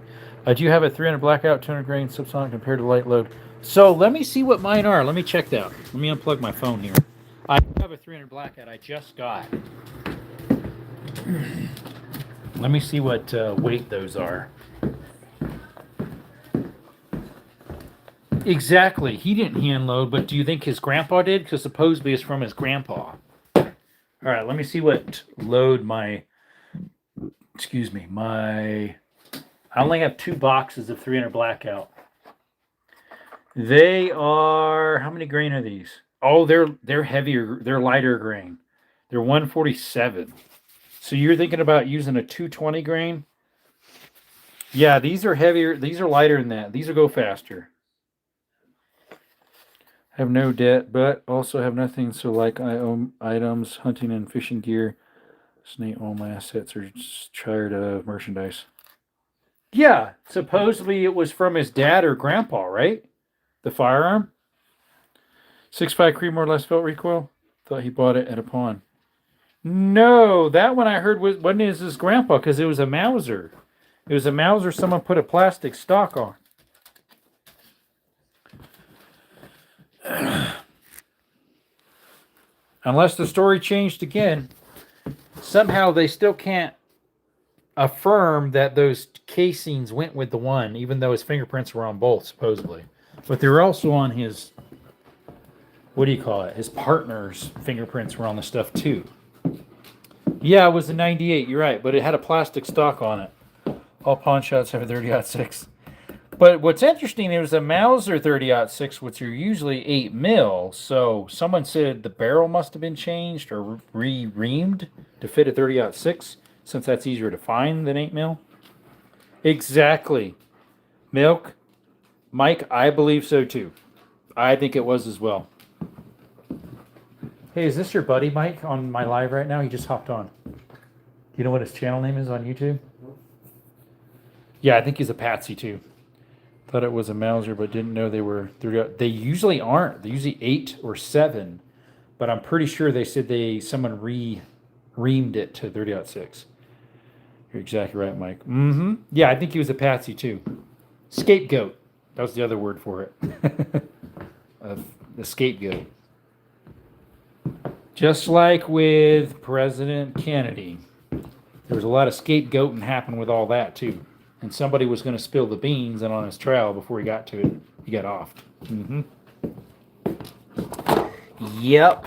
Do you have a 300 blackout, 200 grain subsonic compared to light load? So let me see what mine are. Let me check that. Let me unplug my phone here. I have a 300 blackout I just got. Let me see what weight those are. Exactly. He didn't hand load, but do you think his grandpa did? Because supposedly it's from his grandpa. All right, let me see what load my... Excuse me, I only have 2 boxes of 300 blackout. They are, how many grain are these? Oh, they're heavier, they're lighter grain. They're 147. So you're thinking about using a 220 grain? Yeah, these are heavier. These are lighter than that. These will go faster. Have no debt, but also have nothing. So, like, I own items, hunting and fishing gear. Snake, all my assets are just tired of merchandise. Yeah, supposedly it was from his dad or grandpa, right? The firearm. 6.5 Creedmoor or less felt recoil. Thought he bought it at a pawn. No, that one I heard wasn't his grandpa because it was a Mauser. It was a Mauser someone put a plastic stock on. Unless the story changed again, somehow they still can't affirm that those casings went with the one, even though his fingerprints were on both, supposedly. But they were also on his, what do you call it? His partner's fingerprints were on the stuff too. Yeah, it was a 98, you're right, but it had a plastic stock on it. All pawn shots have a 30-06. But what's interesting, it was a Mauser 30-06, which are usually 8 mil. So someone said the barrel must have been changed or re-reamed to fit a 30-06, since that's easier to find than 8 mil. Exactly. Milk. Mike, I believe so too. I think it was as well. Hey, is this your buddy Mike on my live right now? He just hopped on. Do you know what his channel name is on YouTube? Yeah, I think he's a patsy too. Thought it was a Mauser, but didn't know they were 30. They usually aren't. They're usually 8 or 7, but I'm pretty sure they said someone reamed it to 30-06. You're exactly right, Mike. Mm-hmm. Yeah, I think he was a patsy too. Scapegoat. That was the other word for it. The scapegoat. Just like with President Kennedy, there was a lot of scapegoating happened with all that too. And somebody was going to spill the beans, and on his trial before he got to it, he got offed. Mm-hmm. Yep.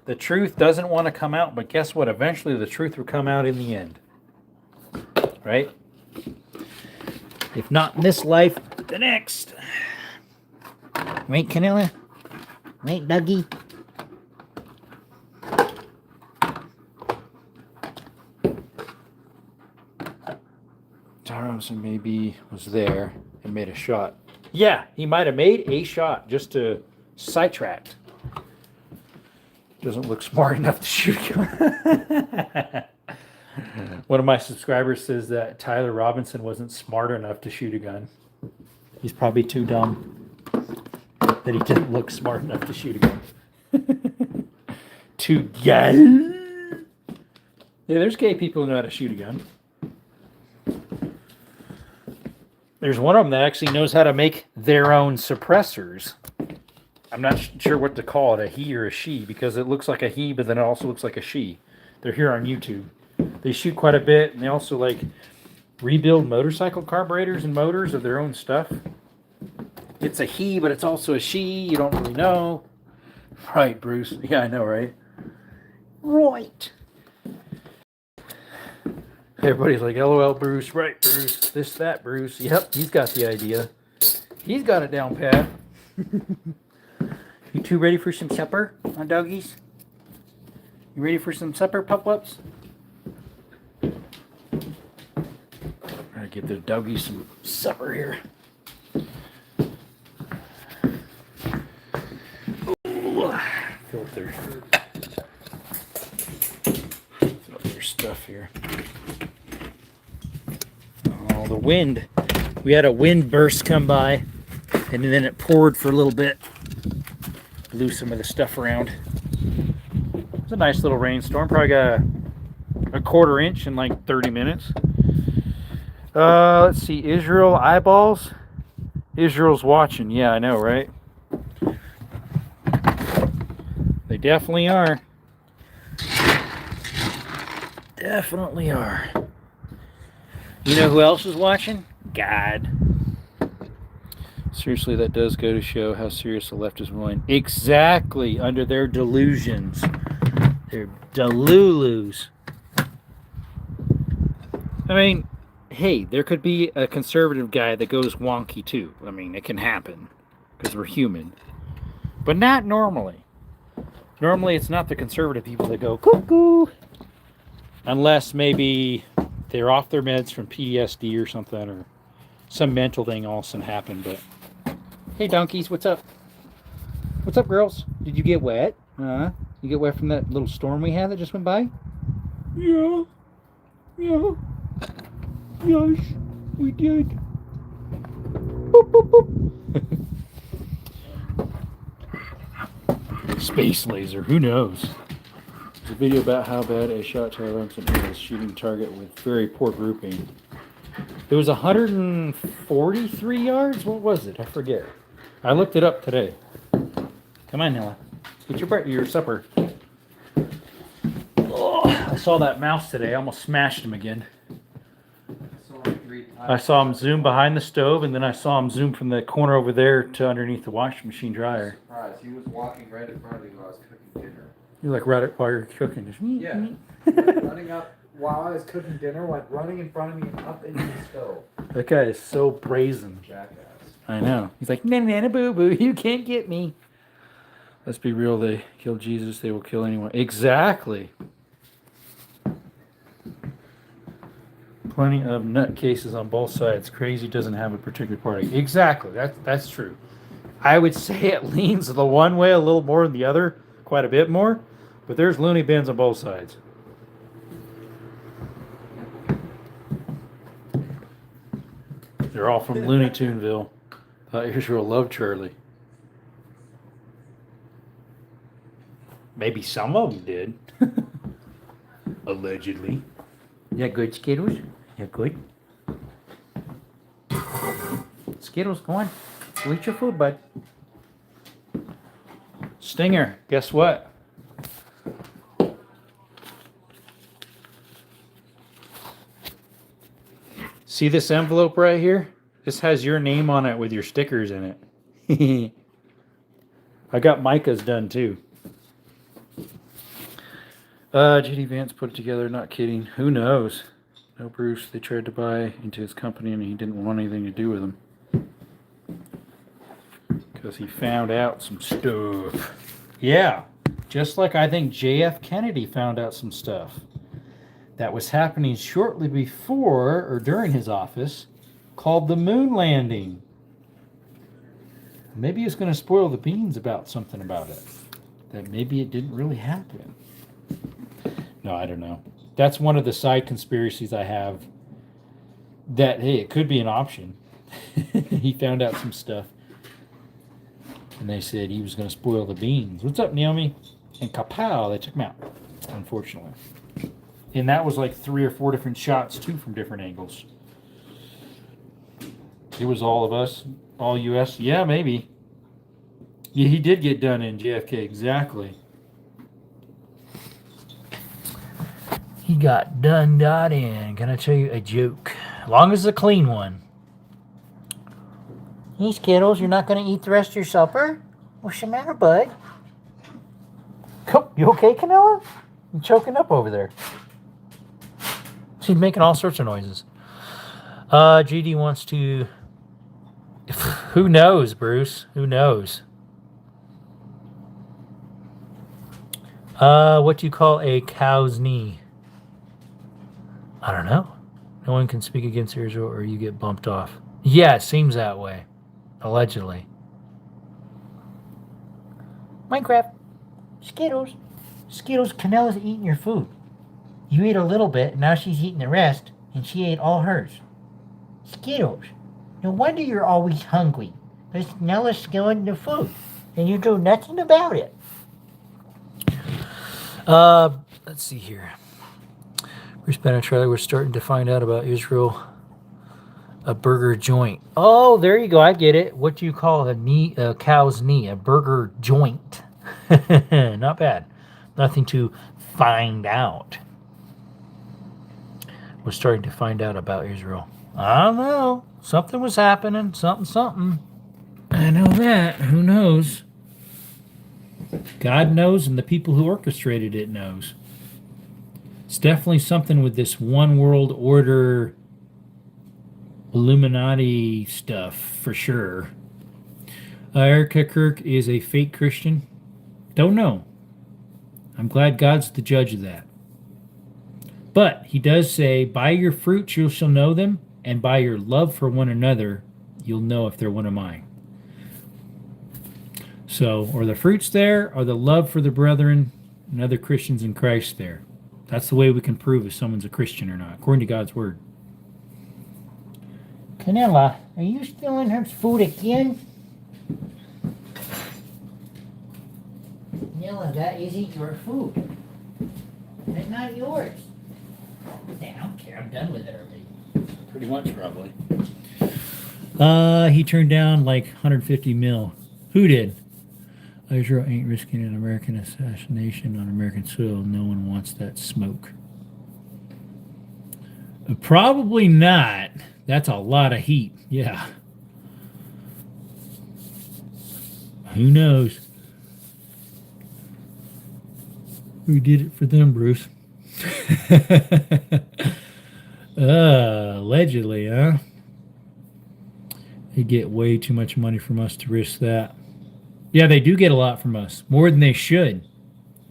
The truth doesn't want to come out, but guess what? Eventually the truth will come out in the end. Right? If not in this life, the next. Right, Canilla? Right, Dougie? Robinson maybe was there and made a shot. Yeah, he might have made a shot just to sidetrack. Doesn't look smart enough to shoot a gun. One of my subscribers says that Tyler Robinson wasn't smart enough to shoot a gun. He's probably too dumb that he didn't look smart enough to shoot a gun. Too gay. Yeah, there's gay people who know how to shoot a gun. There's one of them that actually knows how to make their own suppressors. I'm not sure what to call it, a he or a she, because it looks like a he, but then it also looks like a she. They're here on YouTube. They shoot quite a bit, and they also like rebuild motorcycle carburetors and motors of their own stuff. It's a he, but it's also a she. You don't really know. Right, Bruce? Yeah, I know, right? Right. Everybody's like, LOL, Bruce. Right, Bruce. This, that, Bruce. Yep, he's got the idea. He's got it down pat. You two ready for some supper, huh, doggies? You ready for some supper, pup-ups? Gotta give the doggies some supper here. Ooh, filter stuff here. Oh, the wind. We had a wind burst come by, and then it poured for a little bit. Blew some of the stuff around. It's a nice little rainstorm. Probably got a quarter inch in like 30 minutes. Let's see. Israel eyeballs. Israel's watching. Yeah, I know, right? They definitely are. Definitely are. You know who else is watching? God. Seriously, that does go to show how serious the left is willing. Exactly, under their delusions. They're delulus. I mean, hey, there could be a conservative guy that goes wonky too. I mean, it can happen because we're human. But not normally. Normally, it's not the conservative people that go cuckoo. Unless maybe they're off their meds from PTSD or something, or some mental thing all of a sudden happened. But hey, donkeys, what's up? What's up, girls? Did you get wet? You get wet from that little storm we had that just went by? Yeah. Yeah. Yes, we did. Boop, boop, boop. Space laser, who knows? There's a video about how bad a shot tower Robinson is shooting target with very poor grouping. It was 143 yards? What was it? I forget. I looked it up today. Come on, Nella. Let's get your supper. Oh, I saw that mouse today. I almost smashed him again. I saw him zoom behind the stove, and then I saw him zoom from the corner over there to underneath the washing machine dryer. Surprised. He was walking right in front of me while I was cooking dinner. You're like right while you're cooking. Yeah. Running up while I was cooking dinner, went running in front of me and up into the stove. That guy is so brazen. Jackass. I know. He's like, nana boo boo, you can't get me. Let's be real, they killed Jesus, they will kill anyone. Exactly. Plenty of nutcases on both sides. Crazy doesn't have a particular party. Exactly. That's true. I would say it leans the one way a little more than the other, quite a bit more, but there's loony bins on both sides. They're all from Looney Tuneville. Thought Israel loved Charlie. Maybe some of them did. Allegedly. Yeah, good, Skittles? Yeah, good. Skittles, go on. Go eat your food, bud. Stinger, guess what? See this envelope right here? This has your name on it with your stickers in it. I got Micah's done too. JD Vance put it together, not kidding. Who knows? No, Bruce, they tried to buy into his company and he didn't want anything to do with them. Because he found out some stuff. Yeah, just like I think JF Kennedy found out some stuff that was happening shortly before or during his office called the moon landing. Maybe it's going to spoil the beans about something about it. That maybe it didn't really happen. No, I don't know. That's one of the side conspiracies I have. That, hey, it could be an option. He found out some stuff. And they said he was going to spoil the beans. What's up, Naomi? And kapow, they took him out, unfortunately. And that was like 3 or 4 different shots, too, from different angles. It was all of us, all U.S. Yeah, maybe. Yeah, he did get done in JFK, exactly. He got done in. Can I tell you a joke? As long as it's a clean one. Hey, Skittles, you're not going to eat the rest of your supper? What's the matter, bud? You okay, Canella? You choking up over there. She's making all sorts of noises. GD wants to... Who knows, Bruce? Who knows? What do you call a cow's knee? I don't know. No one can speak against Israel or you get bumped off. Yeah, it seems that way. Allegedly. Minecraft. Skittles. Skittles, Canella's eating your food. You ate a little bit, and now she's eating the rest, and she ate all hers. Skittles. No wonder you're always hungry. Because Canella's stealing the food, and you do nothing about it. Let's see here. Bruce Banner trailer, we're starting to find out about Israel. A burger joint. Oh, there you go. I get it. What do you call a cow's knee? A burger joint. Not bad. Nothing to find out. We're starting to find out about Israel. I don't know. Something was happening. Something. I know that. Who knows? God knows, and the people who orchestrated it knows. It's definitely something with this one world order Illuminati stuff, for sure. Erica Kirk is a fake Christian. Don't know. I'm glad God's the judge of that. But he does say, by your fruits you shall know them, and by your love for one another you'll know if they're one of mine. So, are the fruits there? Are the love for the brethren and other Christians in Christ there? That's the way we can prove if someone's a Christian or not, according to God's word. Canella, are you stealing her food again? Canella, that isn't your food. That's not yours. I don't care. I'm done with it already. Pretty much, probably. He turned down like 150 mil. Who did? Israel ain't risking an American assassination on American soil. No one wants that smoke. Probably not. That's a lot of heat. Yeah. Who knows? We did it for them, Bruce. Allegedly, huh? They get way too much money from us to risk that. Yeah, they do get a lot from us. More than they should,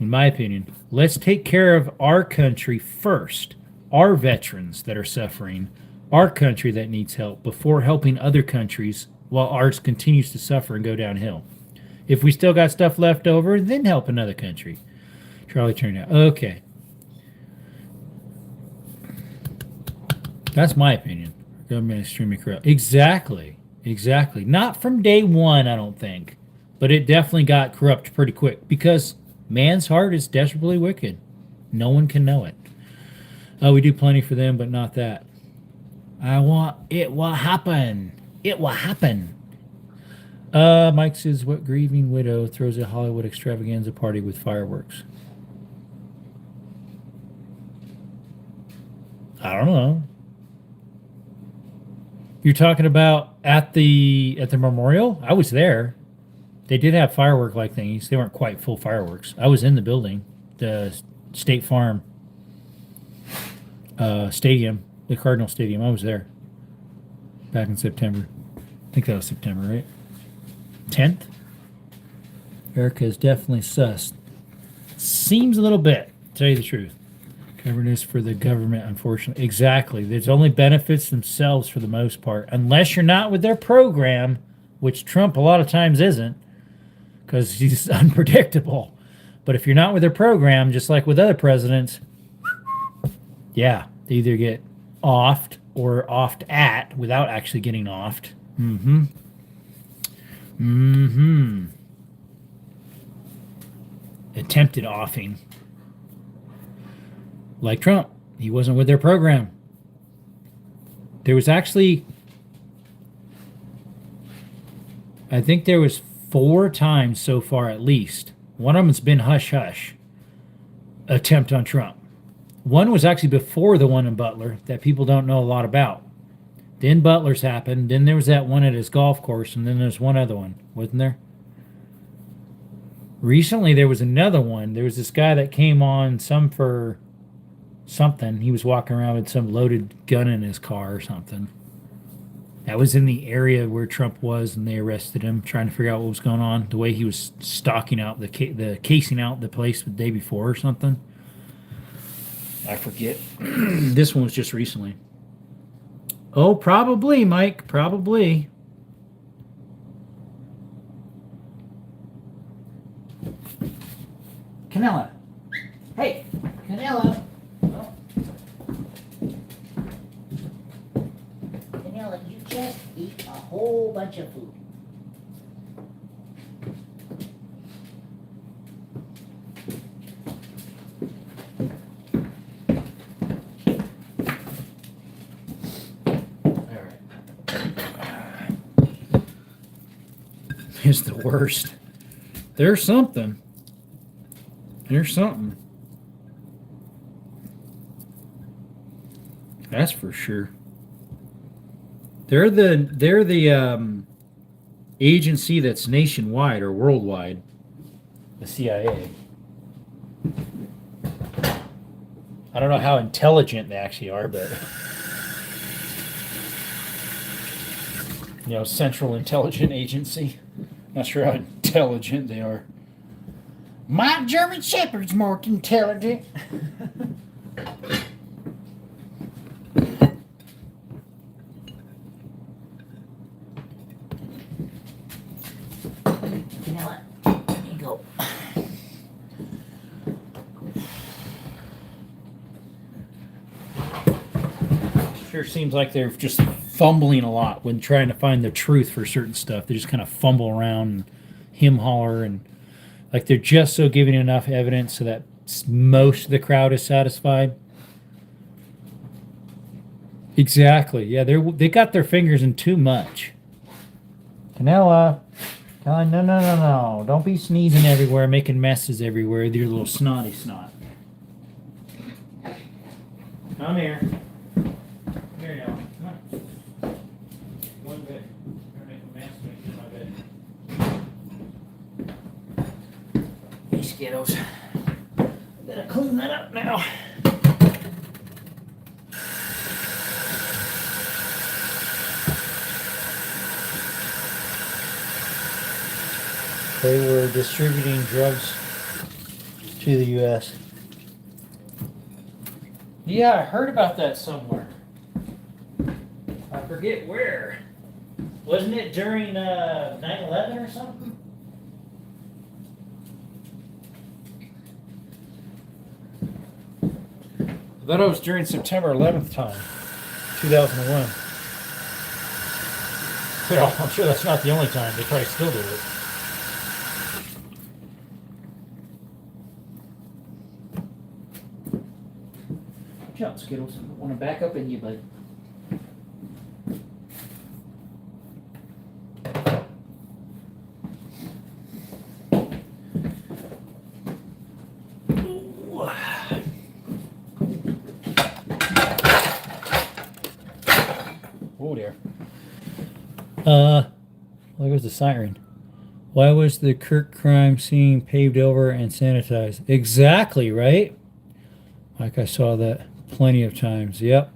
in my opinion. Let's take care of our country first. Our veterans that are suffering. Our country that needs help before helping other countries while ours continues to suffer and go downhill. If we still got stuff left over, then help another country. Charlie turned out. Okay. That's my opinion. Government is extremely corrupt. Exactly. Exactly. Not from day one, I don't think. But it definitely got corrupt pretty quick because man's heart is desperately wicked. No one can know it. We do plenty for them, but not that. I want it will happen. It will happen. Mike says, what grieving widow throws a Hollywood extravaganza party with fireworks? I don't know. You're talking about at the memorial? I was there. They did have firework like thingies. They weren't quite full fireworks. I was in the building, the State Farm stadium, the Cardinal Stadium. I was there back in September. I think that was September, right? 10th? Erica is definitely sus. Seems a little bit, to tell you the truth. Governance for the government, unfortunately. Exactly. There's only benefits themselves for the most part, unless you're not with their program, which Trump a lot of times isn't, because he's unpredictable. But if you're not with their program, just like with other presidents, yeah, they either get offed or offed at without actually getting offed. Mm-hmm. Mm-hmm. Attempted offing. Like Trump, he wasn't with their program. There was actually, I think there was 4 times so far at least. One of them's been hush-hush attempt on Trump. One was actually before the one in Butler that people don't know a lot about. Then Butler's happened. Then there was that one at his golf course, and then there's one other one, wasn't there? Recently, there was another one. There was this guy that came on some for something. He was walking around with some loaded gun in his car or something. That was in the area where Trump was, and they arrested him, trying to figure out what was going on. The way he was stalking out the casing out the place the day before or something. I forget. This one was just recently. Oh, probably, Mike. Probably. Canella. Hey, Canella. Oh. Canella, you just eat a whole bunch of food. Is the worst. There's something. There's something. That's for sure. They're the agency that's nationwide or worldwide. The CIA. I don't know how intelligent they actually are, but Central Intelligence Agency. Not sure how intelligent they are. My German Shepherd's more intelligent. character seems like they're just fumbling a lot when trying to find the truth for certain stuff. They just kind of fumble around and him holler, and like they're just so giving enough evidence so that most of the crowd is satisfied. Exactly. Yeah, they got their fingers in too much. Canella, no, no, no, no. Don't be sneezing everywhere, making messes everywhere with your little snotty snot. Come here. Here now. Come on. One bit. You're making a mess in my bed. Hey, Skittles. Gotta clean that up now. They were distributing drugs to the U.S. Yeah, I heard about that somewhere. I forget where. Wasn't it during 9/11 or something? I thought it was during September 11th time, 2001. Well, I'm sure that's not the only time. They probably still do it. Watch out, Skittles. I want to back up in you, bud. Oh dear. There goes the siren. Why was the Kirk crime scene paved over and sanitized? Exactly, right? Like I saw that plenty of times. Yep.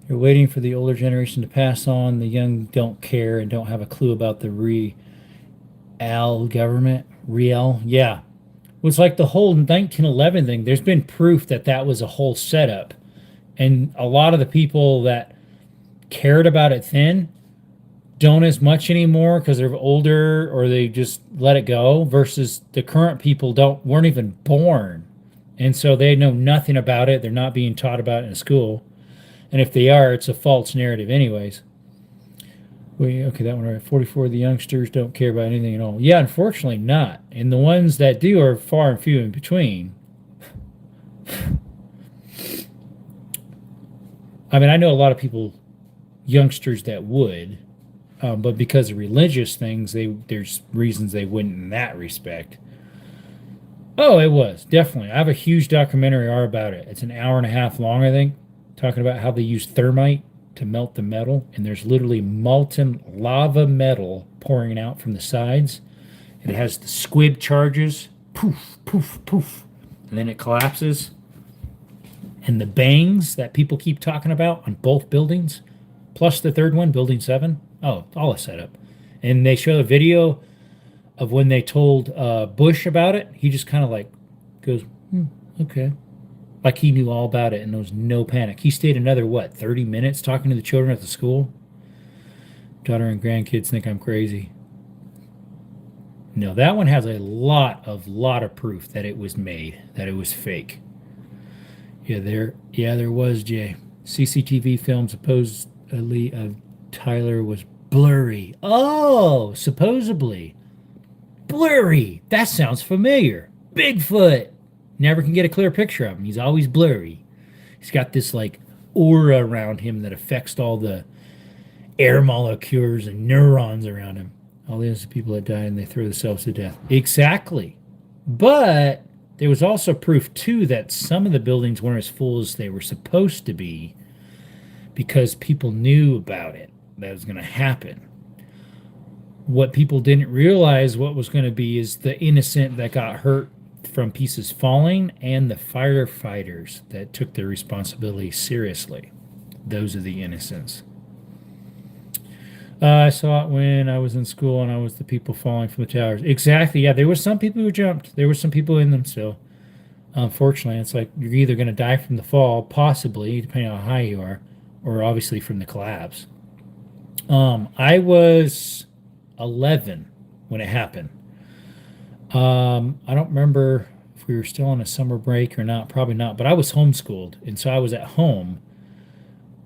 They're waiting for the older generation to pass on. The young don't care and don't have a clue about the real government. Real? Yeah. It was like the whole 1911 thing. There's been proof that that was a whole setup. And a lot of the people that cared about it then don't as much anymore because they're older or they just let it go, versus the current people weren't even born. And so they know nothing about it. They're not being taught about it in school. And if they are, it's a false narrative anyways. Okay, that one right. 44, the youngsters don't care about anything at all. Yeah, unfortunately not. And the ones that do are far and few in between. I mean, I know a lot of people, youngsters that would, but because of religious things, there's reasons they wouldn't in that respect. Oh, it was, definitely. I have a huge documentary about it. It's an hour and a half long, I think, talking about how they use thermite to melt the metal, and there's literally molten lava metal pouring out from the sides. And it has the squib charges, poof, poof, poof, and then it collapses. And the bangs that people keep talking about on both buildings, plus the third one, Building 7. Oh, all a setup. And they show a video of when they told Bush about it. He just kind of like goes, okay. Like he knew all about it and there was no panic. He stayed another, 30 minutes talking to the children at the school? Daughter and grandkids think I'm crazy. No, that one has a lot of proof that it was made, that it was fake. Yeah, there was, Jay. CCTV film supposedly of Tyler was blurry. Oh, supposedly. Blurry. That sounds familiar. Bigfoot. Never can get a clear picture of him. He's always blurry. He's got this like aura around him that affects all the air molecules and neurons around him. All these people that died and they throw themselves to death. Exactly. But there was also proof, too, that some of the buildings weren't as full as they were supposed to be because people knew about it, that was going to happen. What people didn't realize what was going to be is the innocent that got hurt from pieces falling and the firefighters that took their responsibility seriously. Those are the innocents. I saw it when I was in school and I was the people falling from the towers. Exactly. Yeah, there were some people who jumped. There were some people in them still. Unfortunately, it's like you're either going to die from the fall, possibly, depending on how high you are, or obviously from the collapse. I was 11 when it happened. I don't remember if we were still on a summer break or not. Probably not. But I was homeschooled, and so I was at home.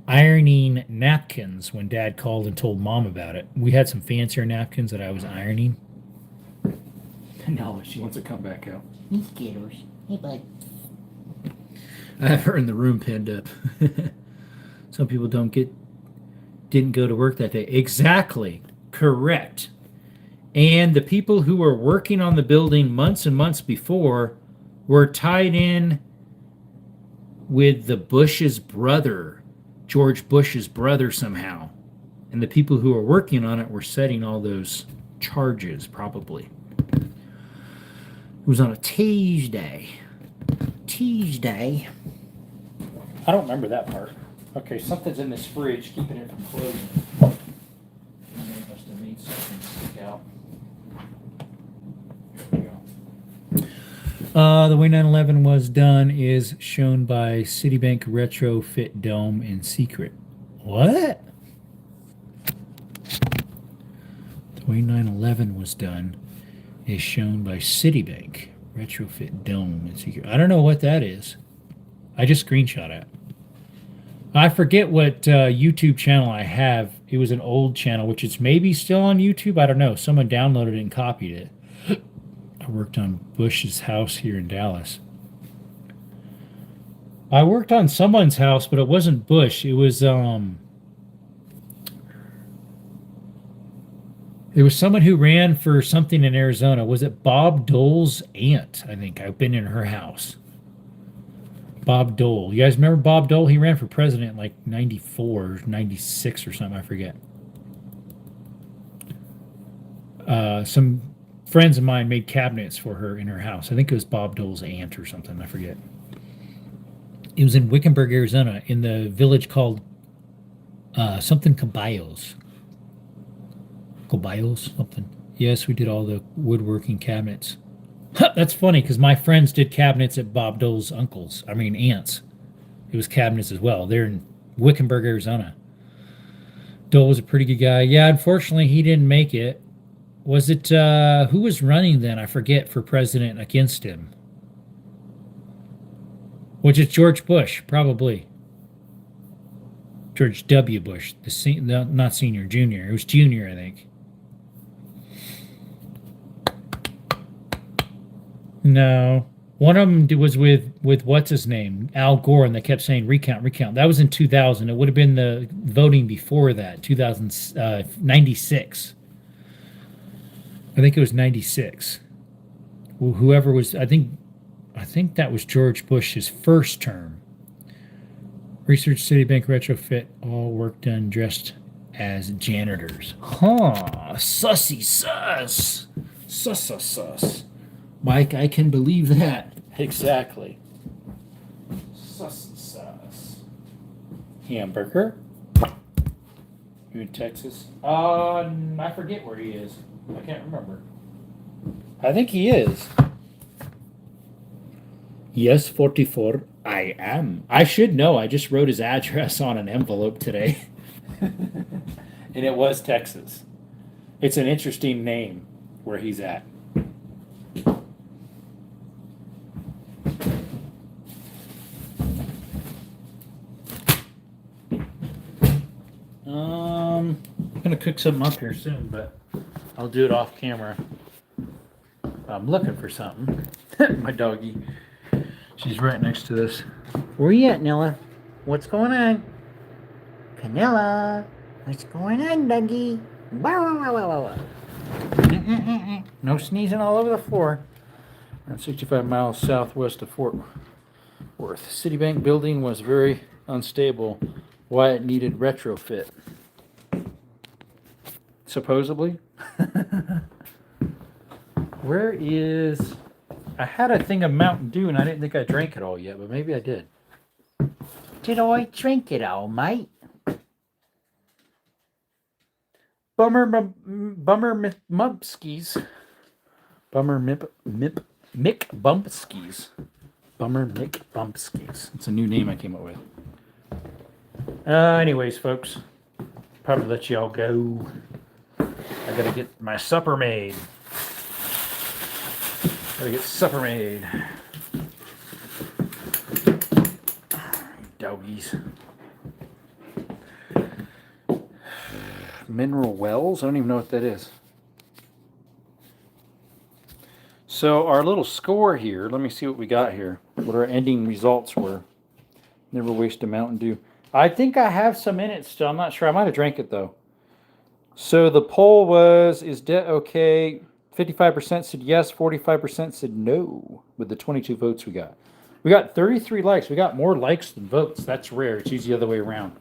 ironing napkins when Dad called and told Mom about it. We had some fancier napkins that I was ironing. No, she wants to come back out. Hey, Skittles. Hey, bud. I have her in the room pinned up. Some people didn't go to work that day. Exactly. Correct. And the people who were working on the building months and months before were tied in with the Bush's brother, George Bush's brother somehow. And the people who were working on it were setting all those charges, probably. It was on a Tuesday. Tuesday. I don't remember that part. Okay, something's in this fridge keeping it from closing. They must have made something stick out. There we go. The way 9/11 was done is shown by Citibank Retrofit Dome in secret. What? The way 9/11 was done is shown by Citibank Retrofit Dome in secret. I don't know what that is. I just screenshot it. I forget what YouTube channel I have. It was an old channel, which is maybe still on YouTube. I don't know. Someone downloaded it and copied it. I worked on Bush's house here in Dallas. I worked on someone's house, but it wasn't Bush. It was someone who ran for something in Arizona. Was it Bob Dole's aunt? I think I've been in her house. Bob Dole. You guys remember Bob Dole? He ran for president in like 94, 96 or something. I forget. Some friends of mine made cabinets for her in her house. I think it was Bob Dole's aunt or something. I forget. It was in Wickenburg, Arizona, in the village called something Caballos. Caballos, something. Yes, we did all the woodworking cabinets. That's funny because my friends did cabinets at Bob Dole's aunts. It was cabinets as well. They're in Wickenburg, Arizona. Dole was a pretty good guy. Yeah, unfortunately, he didn't make it. Was it, who was running then? I forget, for president against him. Was it George Bush? Probably. George W. Bush. Not senior, junior. It was junior, I think. No. One of them was with what's his name? Al Gore, and they kept saying recount, recount. That was in 2000. It would have been the voting before that, 96. I think it was 96. Whoever was, I think that was George Bush's first term. Research Citibank retrofit, all work done dressed as janitors. Huh. Sussy sus. Sus. Mike, I can believe that. Exactly. Sus. Hamburger. You in Texas? I forget where he is. I can't remember. I think he is. Yes, 44. I am. I should know. I just wrote his address on an envelope today. And it was Texas. It's an interesting name where he's at. I'm gonna cook something up here soon, but I'll do it off camera. I'm looking for something. My doggie. She's right next to this. Where you at, Nella? What's going on? Canella, what's going on, doggy? No sneezing all over the floor. Around 65 miles southwest of Fort Worth. Citibank building was very unstable. Why it needed retrofit. Supposedly. Where is... I had a thing of Mountain Dew and I didn't think I drank it all yet, but maybe I did. Did I drink it all, mate? Bummer Mumpskis. Bummer Mick Bumpskis. Bummer Mick Bumpskis. It's a new name I came up with. Anyways, folks. Probably let y'all go. I gotta get my supper made. Gotta get supper made. Doggies. Mineral Wells? I don't even know what that is. So our little score here, let me see what we got here. What our ending results were. Never waste a Mountain Dew. I think I have some in it still. I'm not sure. I might have drank it though. So the poll was, is debt okay? 55% said yes, 45% said no with the 22 votes we got. We got 33 likes. We got more likes than votes. That's rare. It's usually the other way around.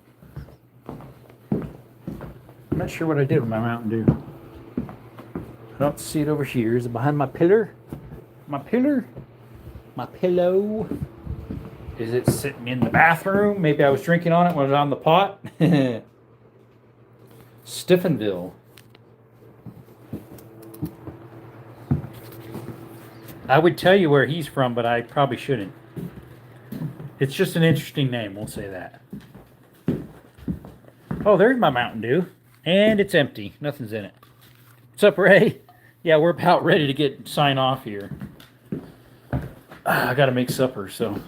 I'm not sure what I did with my Mountain Dew. I don't see it over here. Is it behind my pillar? My pillar? My pillow? Is it sitting in the bathroom? Maybe I was drinking on it when it was on the pot. Stephenville. I would tell you where he's from, but I probably shouldn't. It's just an interesting name, we'll say that. Oh, there's my Mountain Dew. And it's empty. Nothing's in it. What's up, Ray? Yeah, we're about ready to sign off here. I gotta make supper, so.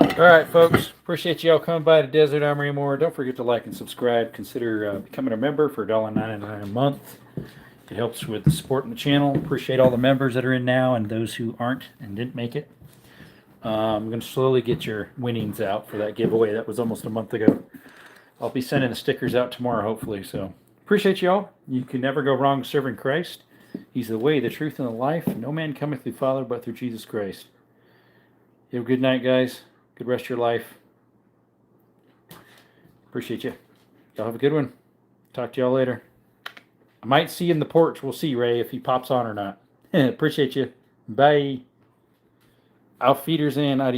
Alright, folks. Appreciate y'all coming by to Desert Armory More. Don't forget to like and subscribe. Consider becoming a member for $1.99 a month. It helps with the support in the channel. Appreciate all the members that are in now and those who aren't and didn't make it. I'm going to slowly get your winnings out for that giveaway. That was almost a month ago. I'll be sending the stickers out tomorrow, hopefully. So appreciate y'all. You can never go wrong serving Christ. He's the way, the truth, and the life. No man cometh through Father but through Jesus Christ. You have a good night, guys. Good rest of your life. Appreciate you. Y'all have a good one. Talk to y'all later. I might see you in the porch. We'll see, Ray, if he pops on or not. Appreciate you. Bye. Auf Wiedersehen. Adios.